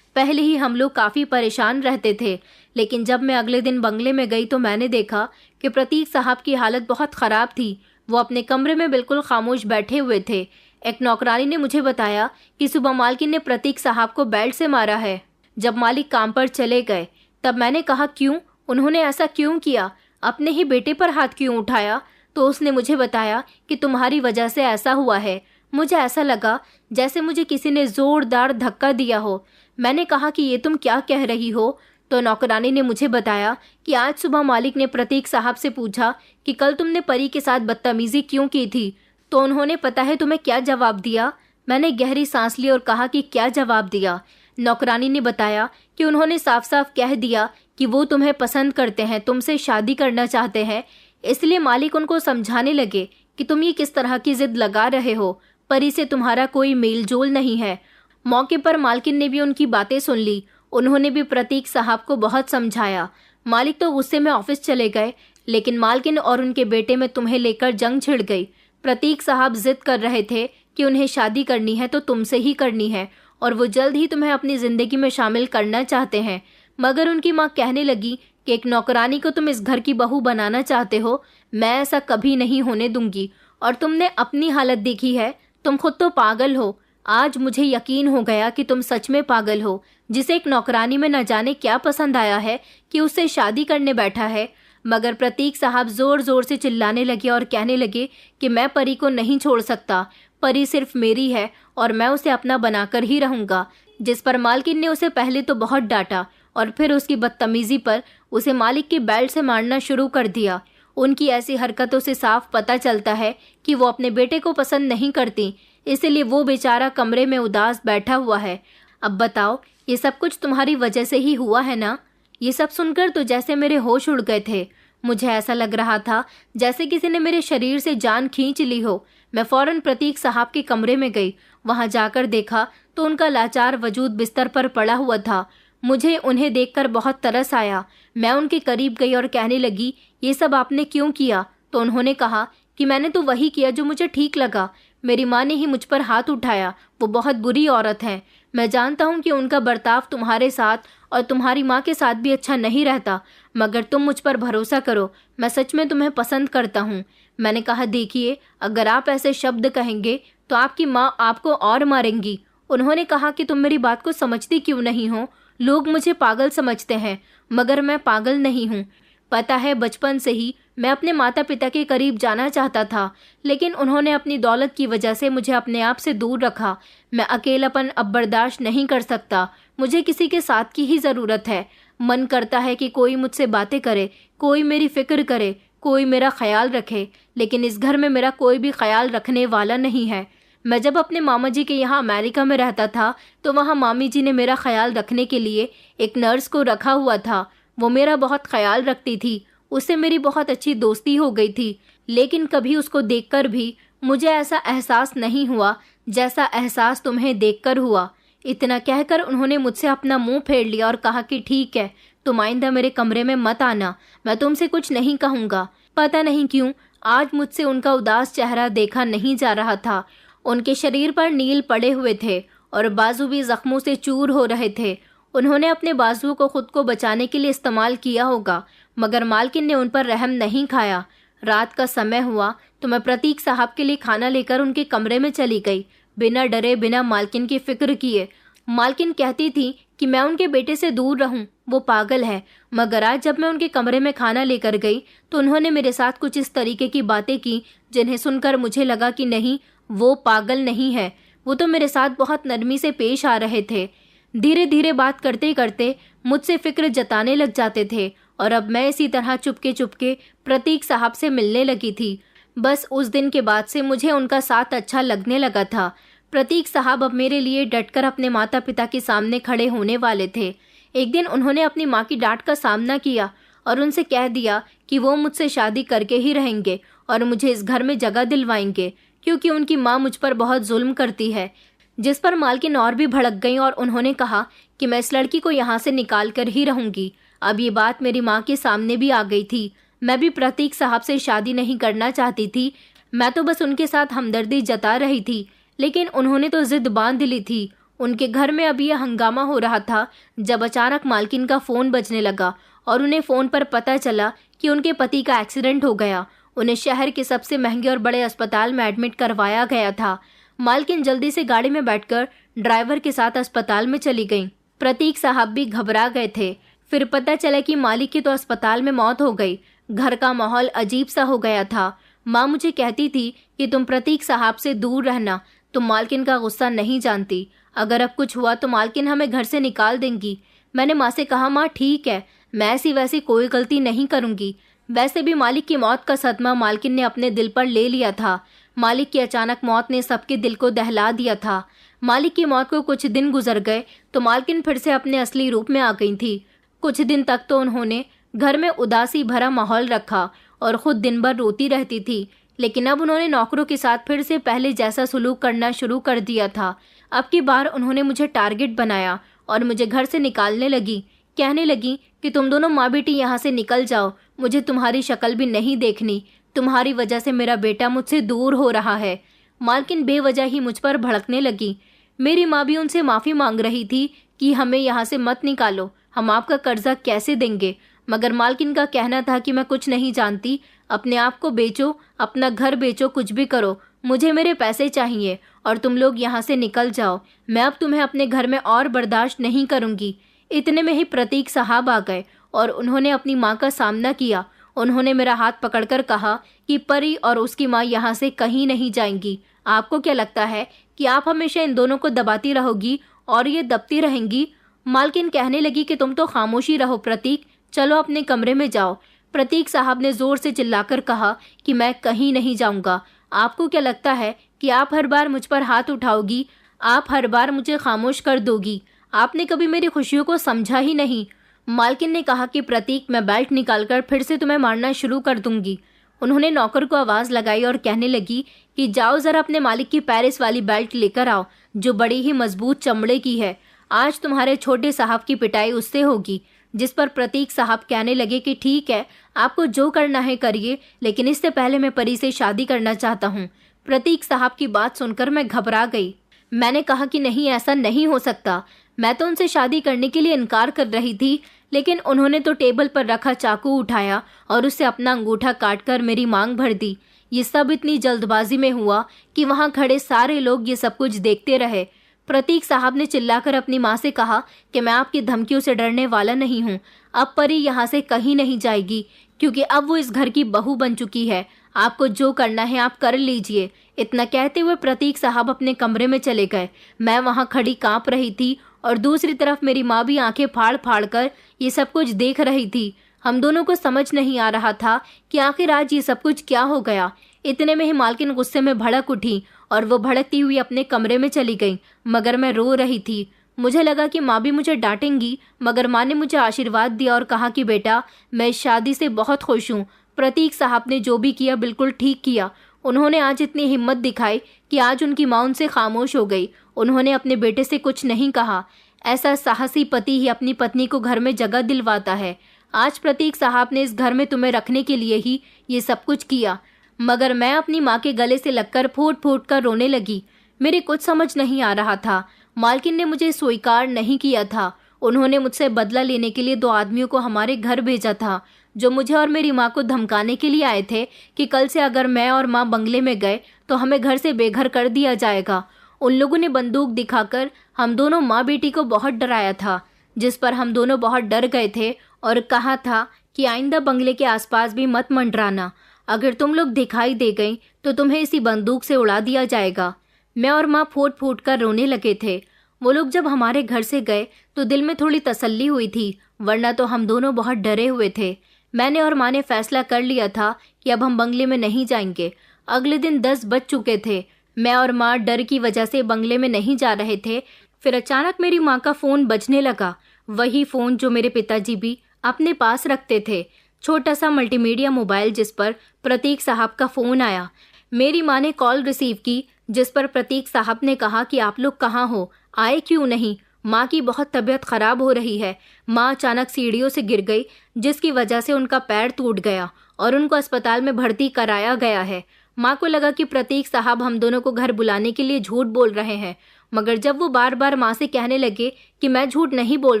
पहले ही हम लोग काफ़ी परेशान रहते थे, लेकिन जब मैं अगले दिन बंगले में गई तो मैंने देखा कि प्रतीक साहब की हालत बहुत ख़राब थी। वो अपने कमरे में बिल्कुल खामोश बैठे हुए थे। एक नौकरानी ने मुझे बताया कि सुबह मालकिन ने प्रतीक साहब को बेल्ट से मारा है। जब मालिक काम पर चले गए तब मैंने कहा, क्यों? उन्होंने ऐसा क्यों किया? अपने ही बेटे पर हाथ क्यों उठाया? तो उसने मुझे बताया कि तुम्हारी वजह से ऐसा हुआ है। मुझे ऐसा लगा जैसे मुझे किसी ने ज़ोरदार धक्का दिया हो। मैंने कहा कि ये तुम क्या कह रही हो? तो नौकरानी ने मुझे बताया कि आज सुबह मालिक ने प्रतीक साहब से पूछा कि कल तुमने परी के साथ बदतमीज़ी क्यों की थी। तो उन्होंने पता है तुम्हें क्या जवाब दिया? मैंने गहरी सांस ली और कहा कि क्या जवाब दिया? नौकरानी ने बताया कि उन्होंने साफ साफ कह दिया कि वो तुम्हें पसंद करते हैं, तुमसे शादी करना चाहते हैं। इसलिए मालिक उनको समझाने लगे कि तुम ये किस तरह की जिद लगा रहे हो, परी से तुम्हारा कोई मेल जोल नहीं है। मौके पर मालकिन ने भी उनकी बातें सुन ली। उन्होंने भी प्रतीक साहब को बहुत समझाया। मालिक तो गुस्से में ऑफिस चले गए, लेकिन मालकिन और उनके बेटे में तुम्हें लेकर जंग छिड़ गई। प्रतीक साहब जिद कर रहे थे कि उन्हें शादी करनी है तो तुमसे ही करनी है और वो जल्द ही तुम्हें अपनी ज़िंदगी में शामिल करना चाहते हैं। मगर उनकी माँ कहने लगी कि एक नौकरानी को तुम इस घर की बहू बनाना चाहते हो, मैं ऐसा कभी नहीं होने दूंगी। और तुमने अपनी हालत देखी है, तुम खुद तो पागल हो। आज मुझे यकीन हो गया कि तुम सच में पागल हो, जिसे एक नौकरानी में न जाने क्या पसंद आया है कि उससे शादी करने बैठा है। मगर प्रतीक साहब ज़ोर ज़ोर से चिल्लाने लगे और कहने लगे कि मैं परी को नहीं छोड़ सकता। परी सिर्फ मेरी है और मैं उसे अपना बनाकर ही रहूँगा। जिस पर मालकिन ने उसे पहले तो बहुत डांटा और फिर उसकी बदतमीज़ी पर उसे मालिक के बेल्ट से मारना शुरू कर दिया। उनकी ऐसी हरकतों से साफ पता चलता है कि वो अपने बेटे को पसंद नहीं करती, इसलिए वो बेचारा कमरे में उदास बैठा हुआ है। अब बताओ, ये सब कुछ तुम्हारी वजह से ही हुआ है ना? ये सब सुनकर तो जैसे मेरे होश उड़ गए थे। मुझे ऐसा लग रहा था जैसे किसी ने मेरे शरीर से जान खींच ली हो। मैं फौरन प्रतीक साहब के कमरे में गई। वहां जाकर देखा तो उनका लाचार वजूद बिस्तर पर पड़ा हुआ था। मुझे उन्हें देखकर बहुत तरस आया। मैं उनके करीब गई और कहने लगी, ये सब आपने क्यों किया? तो उन्होंने कहा कि मैंने तो वही किया जो मुझे ठीक लगा। मेरी माँ ने ही मुझ पर हाथ उठाया। वो बहुत बुरी औरत है। मैं जानता हूँ कि उनका बर्ताव तुम्हारे साथ और तुम्हारी माँ के साथ भी अच्छा नहीं रहता, मगर तुम मुझ पर भरोसा करो, मैं सच में तुम्हें पसंद करता हूँ। मैंने कहा, देखिए, अगर आप ऐसे शब्द कहेंगे तो आपकी माँ आपको और मारेंगी। उन्होंने कहा कि तुम मेरी बात को समझती क्यों नहीं हो? लोग मुझे पागल समझते हैं, मगर मैं पागल नहीं हूँ। पता है, बचपन से ही मैं अपने माता पिता के करीब जाना चाहता था, लेकिन उन्होंने अपनी दौलत की वजह से मुझे अपने आप से दूर रखा। मैं अकेलापन अब बर्दाश्त नहीं कर सकता। मुझे किसी के साथ की ही ज़रूरत है। मन करता है कि कोई मुझसे बातें करे, कोई मेरी फिक्र करे, कोई मेरा ख्याल रखे, लेकिन इस घर में मेरा कोई भी ख्याल रखने वाला नहीं है। मैं जब अपने मामा जी के यहाँ अमेरिका में रहता था तो वहाँ मामी जी ने मेरा ख्याल रखने के लिए एक नर्स को रखा हुआ था। वो मेरा बहुत ख्याल रखती थी। उससे मेरी बहुत अच्छी दोस्ती हो गई थी, लेकिन कभी उसको देखकर भी मुझे ऐसा एहसास नहीं हुआ जैसा एहसास तुम्हें देखकर हुआ। इतना कहकर उन्होंने मुझसे अपना मुंह फेर लिया और कहा कि ठीक है, तुम आइंदा मेरे कमरे में मत आना, मैं तुमसे कुछ नहीं कहूँगा। पता नहीं क्यों आज मुझसे उनका उदास चेहरा देखा नहीं जा रहा था। उनके शरीर पर नील पड़े हुए थे और बाजू भी जख्मों से चूर हो रहे थे। उन्होंने अपने बाजुओं को खुद को बचाने के लिए इस्तेमाल किया होगा, मगर मालकिन ने उन पर रहम नहीं खाया। रात का समय हुआ तो मैं प्रतीक साहब के लिए खाना लेकर उनके कमरे में चली गई, बिना डरे, बिना मालकिन की फिक्र किए। मालकिन कहती थी कि मैं उनके बेटे से दूर रहूं, वो पागल है, मगर आज जब मैं उनके कमरे में खाना लेकर गई तो उन्होंने मेरे साथ कुछ इस तरीके की बातें की जिन्हें सुनकर मुझे लगा कि नहीं, वो पागल नहीं है। वो तो मेरे साथ बहुत नरमी से पेश आ रहे थे। धीरे धीरे बात करते करते मुझसे फिक्र जताने लग जाते थे और अब मैं इसी तरह चुपके चुपके प्रतीक साहब से मिलने लगी थी। बस उस दिन के बाद से मुझे उनका साथ अच्छा लगने लगा था। प्रतीक साहब अब मेरे लिए डटकर अपने माता पिता के सामने खड़े होने वाले थे। एक दिन उन्होंने अपनी माँ की डांट का सामना किया और उनसे कह दिया कि वो मुझसे शादी करके ही रहेंगे और मुझे इस घर में जगह दिलवाएंगे, क्योंकि उनकी माँ मुझ पर बहुत जुल्म करती है। जिस पर मालकिन और भी भड़क गई और उन्होंने कहा कि मैं इस लड़की को यहाँ से निकाल कर ही रहूंगी। अब ये बात मेरी माँ के सामने भी आ गई थी। मैं भी प्रतीक साहब से शादी नहीं करना चाहती थी, मैं तो बस उनके साथ हमदर्दी जता रही थी, लेकिन उन्होंने तो जिद बांध ली थी। उनके घर में अभी यह हंगामा हो रहा था जब अचानक मालकिन का फ़ोन बजने लगा और उन्हें फ़ोन पर पता चला कि उनके पति का एक्सीडेंट हो गया। उन्हें शहर के सबसे महंगे और बड़े अस्पताल में एडमिट करवाया गया था। मालकिन जल्दी से गाड़ी में बैठकर ड्राइवर के साथ अस्पताल में चली गईं। प्रतीक साहब भी घबरा गए थे। फिर पता चला कि मालिक की तो अस्पताल में मौत हो गई। घर का माहौल अजीब सा हो गया था। माँ मुझे कहती थी कि तुम प्रतीक साहब से दूर रहना, तुम मालकिन का गुस्सा नहीं जानती, अगर अब कुछ हुआ तो मालकिन हमें घर से निकाल देंगी। मैंने माँ से कहा, माँ ठीक है, मैं ऐसी वैसी कोई गलती नहीं करूँगी। वैसे भी मालिक की मौत का सदमा मालकिन ने अपने दिल पर ले लिया था। मालिक की अचानक मौत ने सबके दिल को दहला दिया था। मालिक की मौत को कुछ दिन गुजर गए तो मालकिन फिर से अपने असली रूप में आ गई थी। कुछ दिन तक तो उन्होंने घर में उदासी भरा माहौल रखा और खुद दिन भर रोती रहती थी, लेकिन अब उन्होंने नौकरों के साथ फिर से पहले जैसा सलूक करना शुरू कर दिया था। अब की बार उन्होंने मुझे टारगेट बनाया और मुझे घर से निकालने लगी। कहने लगी कि तुम दोनों माँ बेटी यहाँ से निकल जाओ, मुझे तुम्हारी शक्ल भी नहीं देखनी, तुम्हारी वजह से मेरा बेटा मुझसे दूर हो रहा है। मालकिन बेवजह ही मुझ पर भड़कने लगी। मेरी माँ भी उनसे माफ़ी मांग रही थी कि हमें यहाँ से मत निकालो, हम आपका कर्जा कैसे देंगे, मगर मालकिन का कहना था कि मैं कुछ नहीं जानती, अपने आप को बेचो, अपना घर बेचो, कुछ भी करो, मुझे मेरे पैसे चाहिए और तुम लोग यहाँ से निकल जाओ, मैं अब तुम्हें अपने घर में और बर्दाश्त नहीं करूँगी। इतने में ही प्रतीक साहब आ गए और उन्होंने अपनी माँ का सामना किया। उन्होंने मेरा हाथ पकड़कर कहा कि परी और उसकी माँ यहाँ से कहीं नहीं जाएंगी। आपको क्या लगता है कि आप हमेशा इन दोनों को दबाती रहोगी और ये दबती रहेंगी? मालकिन कहने लगी कि तुम तो खामोशी रहो प्रतीक, चलो अपने कमरे में जाओ। प्रतीक साहब ने जोर से चिल्लाकर कहा कि मैं कहीं नहीं जाऊंगा। आपको क्या लगता है कि आप हर बार मुझ पर हाथ उठाओगी? आप हर बार मुझे खामोश कर दोगी? आपने कभी मेरी खुशियों को समझा ही नहीं। मालकिन ने कहा कि प्रतीक, मैं बेल्ट निकालकर फिर से तुम्हें मारना शुरू कर दूंगी। उन्होंने नौकर को आवाज़ लगाई और कहने लगी कि जाओ ज़रा अपने मालिक की पेरिस वाली बेल्ट लेकर आओ, जो बड़ी ही मजबूत चमड़े की है। आज तुम्हारे छोटे साहब की पिटाई उससे होगी। जिस पर प्रतीक साहब कहने लगे कि ठीक है, आपको जो करना है करिए, लेकिन इससे पहले मैं परी से शादी करना चाहता हूँ। प्रतीक साहब की बात सुनकर मैं घबरा गई। मैंने कहा कि नहीं, ऐसा नहीं हो सकता। मैं तो उनसे शादी करने के लिए इनकार कर रही थी, लेकिन उन्होंने तो टेबल पर रखा चाकू उठाया और उससे अपना अंगूठा काटकर मेरी मांग भर दी। ये सब इतनी जल्दबाजी में हुआ कि वहां खड़े सारे लोग ये सब कुछ देखते रहे। प्रतीक साहब ने चिल्लाकर अपनी माँ से कहा कि मैं आपकी धमकियों से डरने वाला नहीं हूँ। अब परी यहाँ से कहीं नहीं जाएगी, क्योंकि अब वो इस घर की बहू बन चुकी है। आपको जो करना है आप कर लीजिए। इतना कहते हुए प्रतीक साहब अपने कमरे में चले गए। मैं वहाँ खड़ी कांप रही थी और दूसरी तरफ मेरी माँ भी आंखें फाड़ फाड़ कर ये सब कुछ देख रही थी। हम दोनों को समझ नहीं आ रहा था कि आखिर आज ये सब कुछ क्या हो गया। इतने में ही मालकिन गुस्से में भड़क उठी और वो भड़कती हुई अपने कमरे में चली गई, मगर मैं रो रही थी। मुझे लगा कि माँ भी मुझे डांटेंगी, मगर माँ ने मुझे आशीर्वाद दिया और कहा कि बेटा, मैं इस शादी से बहुत खुश हूँ। प्रतीक साहब ने जो भी किया बिल्कुल ठीक किया। उन्होंने आज इतनी हिम्मत दिखाई कि आज उनकी माँ उनसे खामोश हो गई। उन्होंने अपने बेटे से कुछ नहीं कहा। ऐसा साहसी पति ही अपनी पत्नी को घर में जगह दिलवाता है। आज प्रतीक साहब ने इस घर में तुम्हें रखने के लिए ही ये सब कुछ किया। मगर मैं अपनी माँ के गले से लगकर फूट फूट कर रोने लगी। मेरे कुछ समझ नहीं आ रहा था। मालकिन ने मुझे स्वीकार नहीं किया था। उन्होंने मुझसे बदला लेने के लिए 2 आदमियों को हमारे घर भेजा था, जो मुझे और मेरी माँ को धमकाने के लिए आए थे कि कल से अगर मैं और माँ बंगले में गए तो हमें घर से बेघर कर दिया जाएगा। उन लोगों ने बंदूक दिखाकर हम दोनों माँ बेटी को बहुत डराया था, जिस पर हम दोनों बहुत डर गए थे और कहा था कि आइंदा बंगले के आसपास भी मत मंडराना। अगर तुम लोग दिखाई दे गई तो तुम्हें इसी बंदूक से उड़ा दिया जाएगा। मैं और माँ फूट फूट कर रोने लगे थे। वो लोग जब हमारे घर से गए तो दिल में थोड़ी तसल्ली हुई थी, वरना तो हम दोनों बहुत डरे हुए थे। मैंने और माँ ने फैसला कर लिया था कि अब हम बंगले में नहीं जाएंगे। अगले दिन 10 बज चुके थे। मैं और माँ डर की वजह से बंगले में नहीं जा रहे थे। फिर अचानक मेरी माँ का फ़ोन बजने लगा, वही फ़ोन जो मेरे पिताजी भी अपने पास रखते थे। छोटा सा मल्टीमीडिया मोबाइल जिस पर प्रतीक साहब का फ़ोन आया। मेरी माँ ने कॉल रिसीव की, जिस पर प्रतीक साहब ने कहा कि आप लोग कहाँ हो, आए क्यों नहीं? माँ की बहुत तबीयत खराब हो रही है। माँ अचानक सीढ़ियों से गिर गई, जिसकी वजह से उनका पैर टूट गया और उनको अस्पताल में भर्ती कराया गया है। माँ को लगा कि प्रतीक साहब हम दोनों को घर बुलाने के लिए झूठ बोल रहे हैं, मगर जब वो बार बार माँ से कहने लगे कि मैं झूठ नहीं बोल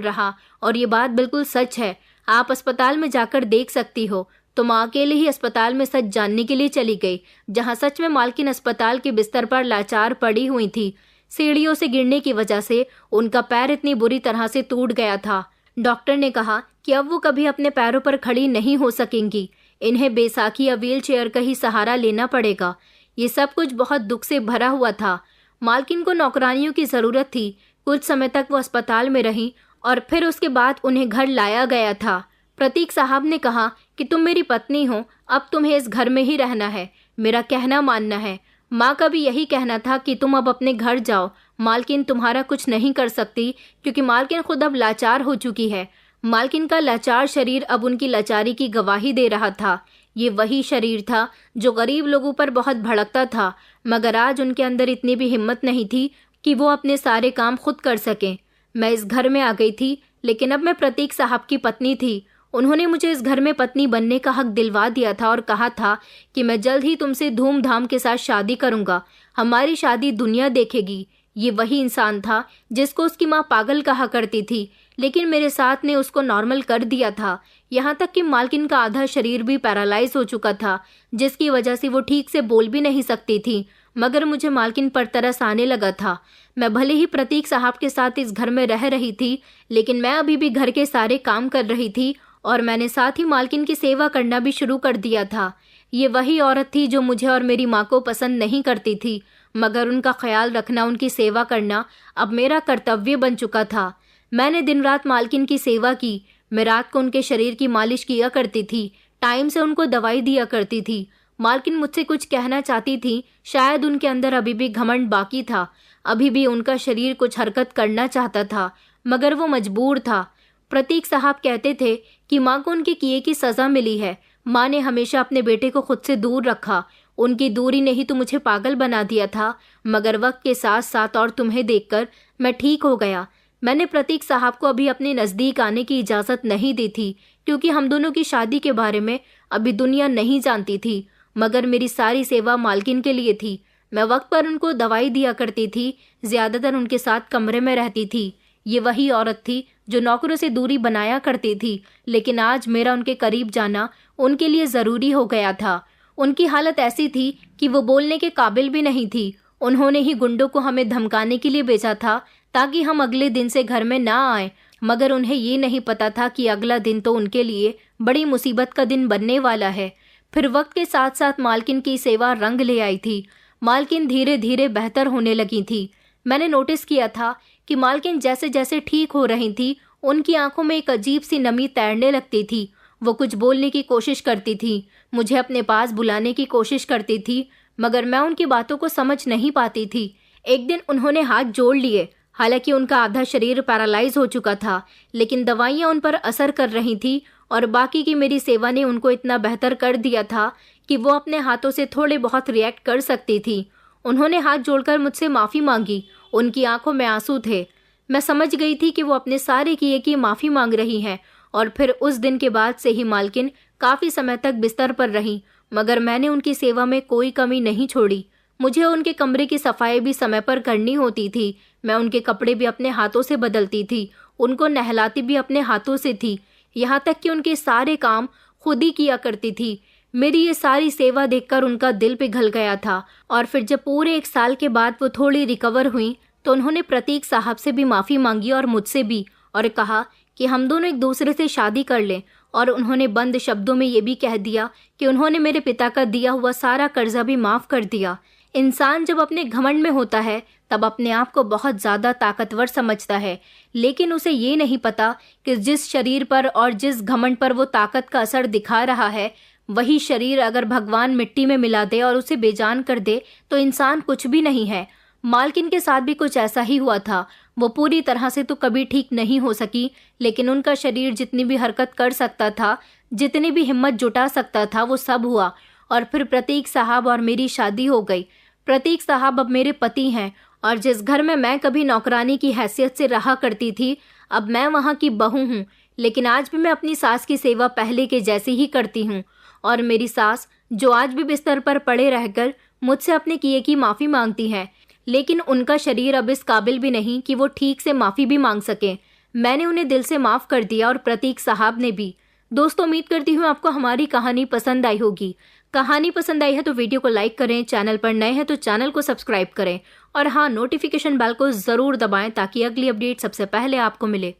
रहा और ये बात बिल्कुल सच है, आप अस्पताल में जाकर देख सकती हो, तो माँ अकेले ही अस्पताल में सच जानने के लिए चली गई, जहाँ सच में मालकिन अस्पताल के बिस्तर पर लाचार पड़ी हुई थी। सीढ़ियों से गिरने की वजह से उनका पैर इतनी बुरी तरह से टूट गया था। डॉक्टर ने कहा कि अब वो कभी अपने पैरों पर खड़ी नहीं हो सकेंगी। इन्हें बैसाखी या व्हील चेयर का ही सहारा लेना पड़ेगा। ये सब कुछ बहुत दुख से भरा हुआ था। मालकिन को नौकरानियों की ज़रूरत थी। कुछ समय तक वो अस्पताल में रही और फिर उसके बाद उन्हें घर लाया गया था। प्रतीक साहब ने कहा कि तुम मेरी पत्नी हो, अब तुम्हें इस घर में ही रहना है, मेरा कहना मानना है। माँ का भी यही कहना था कि तुम अब अपने घर जाओ, मालकिन तुम्हारा कुछ नहीं कर सकती, क्योंकि मालकिन खुद अब लाचार हो चुकी है। मालकिन का लाचार शरीर अब उनकी लाचारी की गवाही दे रहा था। ये वही शरीर था जो गरीब लोगों पर बहुत भड़कता था, मगर आज उनके अंदर इतनी भी हिम्मत नहीं थी कि वो अपने सारे काम खुद कर सकें। मैं इस घर में आ गई थी, लेकिन अब मैं प्रतीक साहब की पत्नी थी। उन्होंने मुझे इस घर में पत्नी बनने का हक दिलवा दिया था और कहा था कि मैं जल्द ही तुमसे धूमधाम के साथ शादी करूंगा, हमारी शादी दुनिया देखेगी। ये वही इंसान था जिसको उसकी माँ पागल कहा करती थी, लेकिन मेरे साथ ने उसको नॉर्मल कर दिया था। यहाँ तक कि मालकिन का आधा शरीर भी पैरालाइज हो चुका था, जिसकी वजह से वो ठीक से बोल भी नहीं सकती थी। मगर मुझे मालकिन पर तरस आने लगा था। मैं भले ही प्रतीक साहब के साथ इस घर में रह रही थी, लेकिन मैं अभी भी घर के सारे काम कर रही थी और मैंने साथ ही मालकिन की सेवा करना भी शुरू कर दिया था। ये वही औरत थी जो मुझे और मेरी माँ को पसंद नहीं करती थी, मगर उनका ख्याल रखना, उनकी सेवा करना अब मेरा कर्तव्य बन चुका था। मैंने दिन रात मालकिन की सेवा की। मैं रात को उनके शरीर की मालिश किया करती थी, टाइम से उनको दवाई दिया करती थी। मालकिन मुझसे कुछ कहना चाहती थी, शायद उनके अंदर अभी भी घमंड बाकी था, अभी भी उनका शरीर कुछ हरकत करना चाहता था, मगर वो मजबूर था। प्रतीक साहब कहते थे कि माँ को उनके किए की सज़ा मिली है। माँ ने हमेशा अपने बेटे को खुद से दूर रखा। उनकी दूरी ने ही तो मुझे पागल बना दिया था, मगर वक्त के साथ साथ और तुम्हें देखकर मैं ठीक हो गया। मैंने प्रतीक साहब को अभी अपने नज़दीक आने की इजाज़त नहीं दी थी, क्योंकि हम दोनों की शादी के बारे में अभी दुनिया नहीं जानती थी। मगर मेरी सारी सेवा मालकिन के लिए थी। मैं वक्त पर उनको दवाई दिया करती थी, ज़्यादातर उनके साथ कमरे में रहती थी। ये वही औरत थी जो नौकरों से दूरी बनाया करती थी, लेकिन आज मेरा उनके करीब जाना उनके लिए ज़रूरी हो गया था। उनकी हालत ऐसी थी कि वो बोलने के काबिल भी नहीं थी। उन्होंने ही गुंडों को हमें धमकाने के लिए भेजा था ताकि हम अगले दिन से घर में ना आए, मगर उन्हें ये नहीं पता था कि अगला दिन तो उनके लिए बड़ी मुसीबत का दिन बनने वाला है। फिर वक्त के साथ साथ मालकिन की सेवा रंग ले आई थी। मालकिन धीरे धीरे बेहतर होने लगी थी। मैंने नोटिस किया था कि मालकिन जैसे जैसे ठीक हो रही थी, उनकी आंखों में एक अजीब सी नमी तैरने लगती थी। वो कुछ बोलने की कोशिश करती थी, मुझे अपने पास बुलाने की कोशिश करती थी, मगर मैं उनकी बातों को समझ नहीं पाती थी। एक दिन उन्होंने हाथ जोड़ लिए। हालांकि उनका आधा शरीर पैरालाइज हो चुका था, लेकिन दवाइयाँ उन पर असर कर रही थी और बाकी की मेरी सेवा ने उनको इतना बेहतर कर दिया था कि वो अपने हाथों से थोड़े बहुत रिएक्ट कर सकती थी। उन्होंने हाथ जोड़कर मुझसे माफ़ी मांगी। उनकी आंखों में आंसू थे। मैं समझ गई थी कि वो अपने सारे किए की माफ़ी मांग रही हैं। और फिर उस दिन के बाद से ही मालकिन काफ़ी समय तक बिस्तर पर रही, मगर मैंने उनकी सेवा में कोई कमी नहीं छोड़ी। मुझे उनके कमरे की सफाई भी समय पर करनी होती थी। मैं उनके कपड़े भी अपने हाथों से बदलती थी, उनको नहलाती भी अपने हाथों से थी, यहाँ तक कि उनके सारे काम खुद ही किया करती थी। मेरी ये सारी सेवा देखकर उनका दिल पिघल गया था। और फिर जब पूरे 1 साल के बाद वो थोड़ी रिकवर हुई तो उन्होंने प्रतीक साहब से भी माफ़ी मांगी और मुझसे भी, और कहा कि हम दोनों एक दूसरे से शादी कर लें। और उन्होंने बंद शब्दों में ये भी कह दिया कि उन्होंने मेरे पिता का दिया हुआ सारा कर्जा भी माफ़ कर दिया। इंसान जब अपने घमंड में होता है तब अपने आप को बहुत ज़्यादा ताकतवर समझता है, लेकिन उसे ये नहीं पता कि जिस शरीर पर और जिस घमंड पर वो ताकत का असर दिखा रहा है, वही शरीर अगर भगवान मिट्टी में मिला दे और उसे बेजान कर दे तो इंसान कुछ भी नहीं है। मालकिन के साथ भी कुछ ऐसा ही हुआ था। वो पूरी तरह से तो कभी ठीक नहीं हो सकी, लेकिन उनका शरीर जितनी भी हरकत कर सकता था, जितनी भी हिम्मत जुटा सकता था, वो सब हुआ। और फिर प्रतीक साहब और मेरी शादी हो गई। प्रतीक साहब अब मेरे पति हैं, और जिस घर में मैं कभी नौकरानी की हैसियत से रहा करती थी, अब मैं वहाँ की बहू हूँ। लेकिन आज भी मैं अपनी सास की सेवा पहले के जैसी ही करती हूँ। और मेरी सास, जो आज भी बिस्तर पर पड़े रहकर मुझसे अपने किए की माफ़ी मांगती हैं, लेकिन उनका शरीर अब इस काबिल भी नहीं कि वो ठीक से माफ़ी भी मांग सकें। मैंने उन्हें दिल से माफ़ कर दिया और प्रतीक साहब ने भी। दोस्तों, उम्मीद करती हूँ आपको हमारी कहानी पसंद आई होगी। कहानी पसंद आई है तो वीडियो को लाइक करें, चैनल पर नए हैं तो चैनल को सब्सक्राइब करें, और हाँ, नोटिफिकेशन बेल को ज़रूर दबाएं ताकि अगली अपडेट सबसे पहले आपको मिले।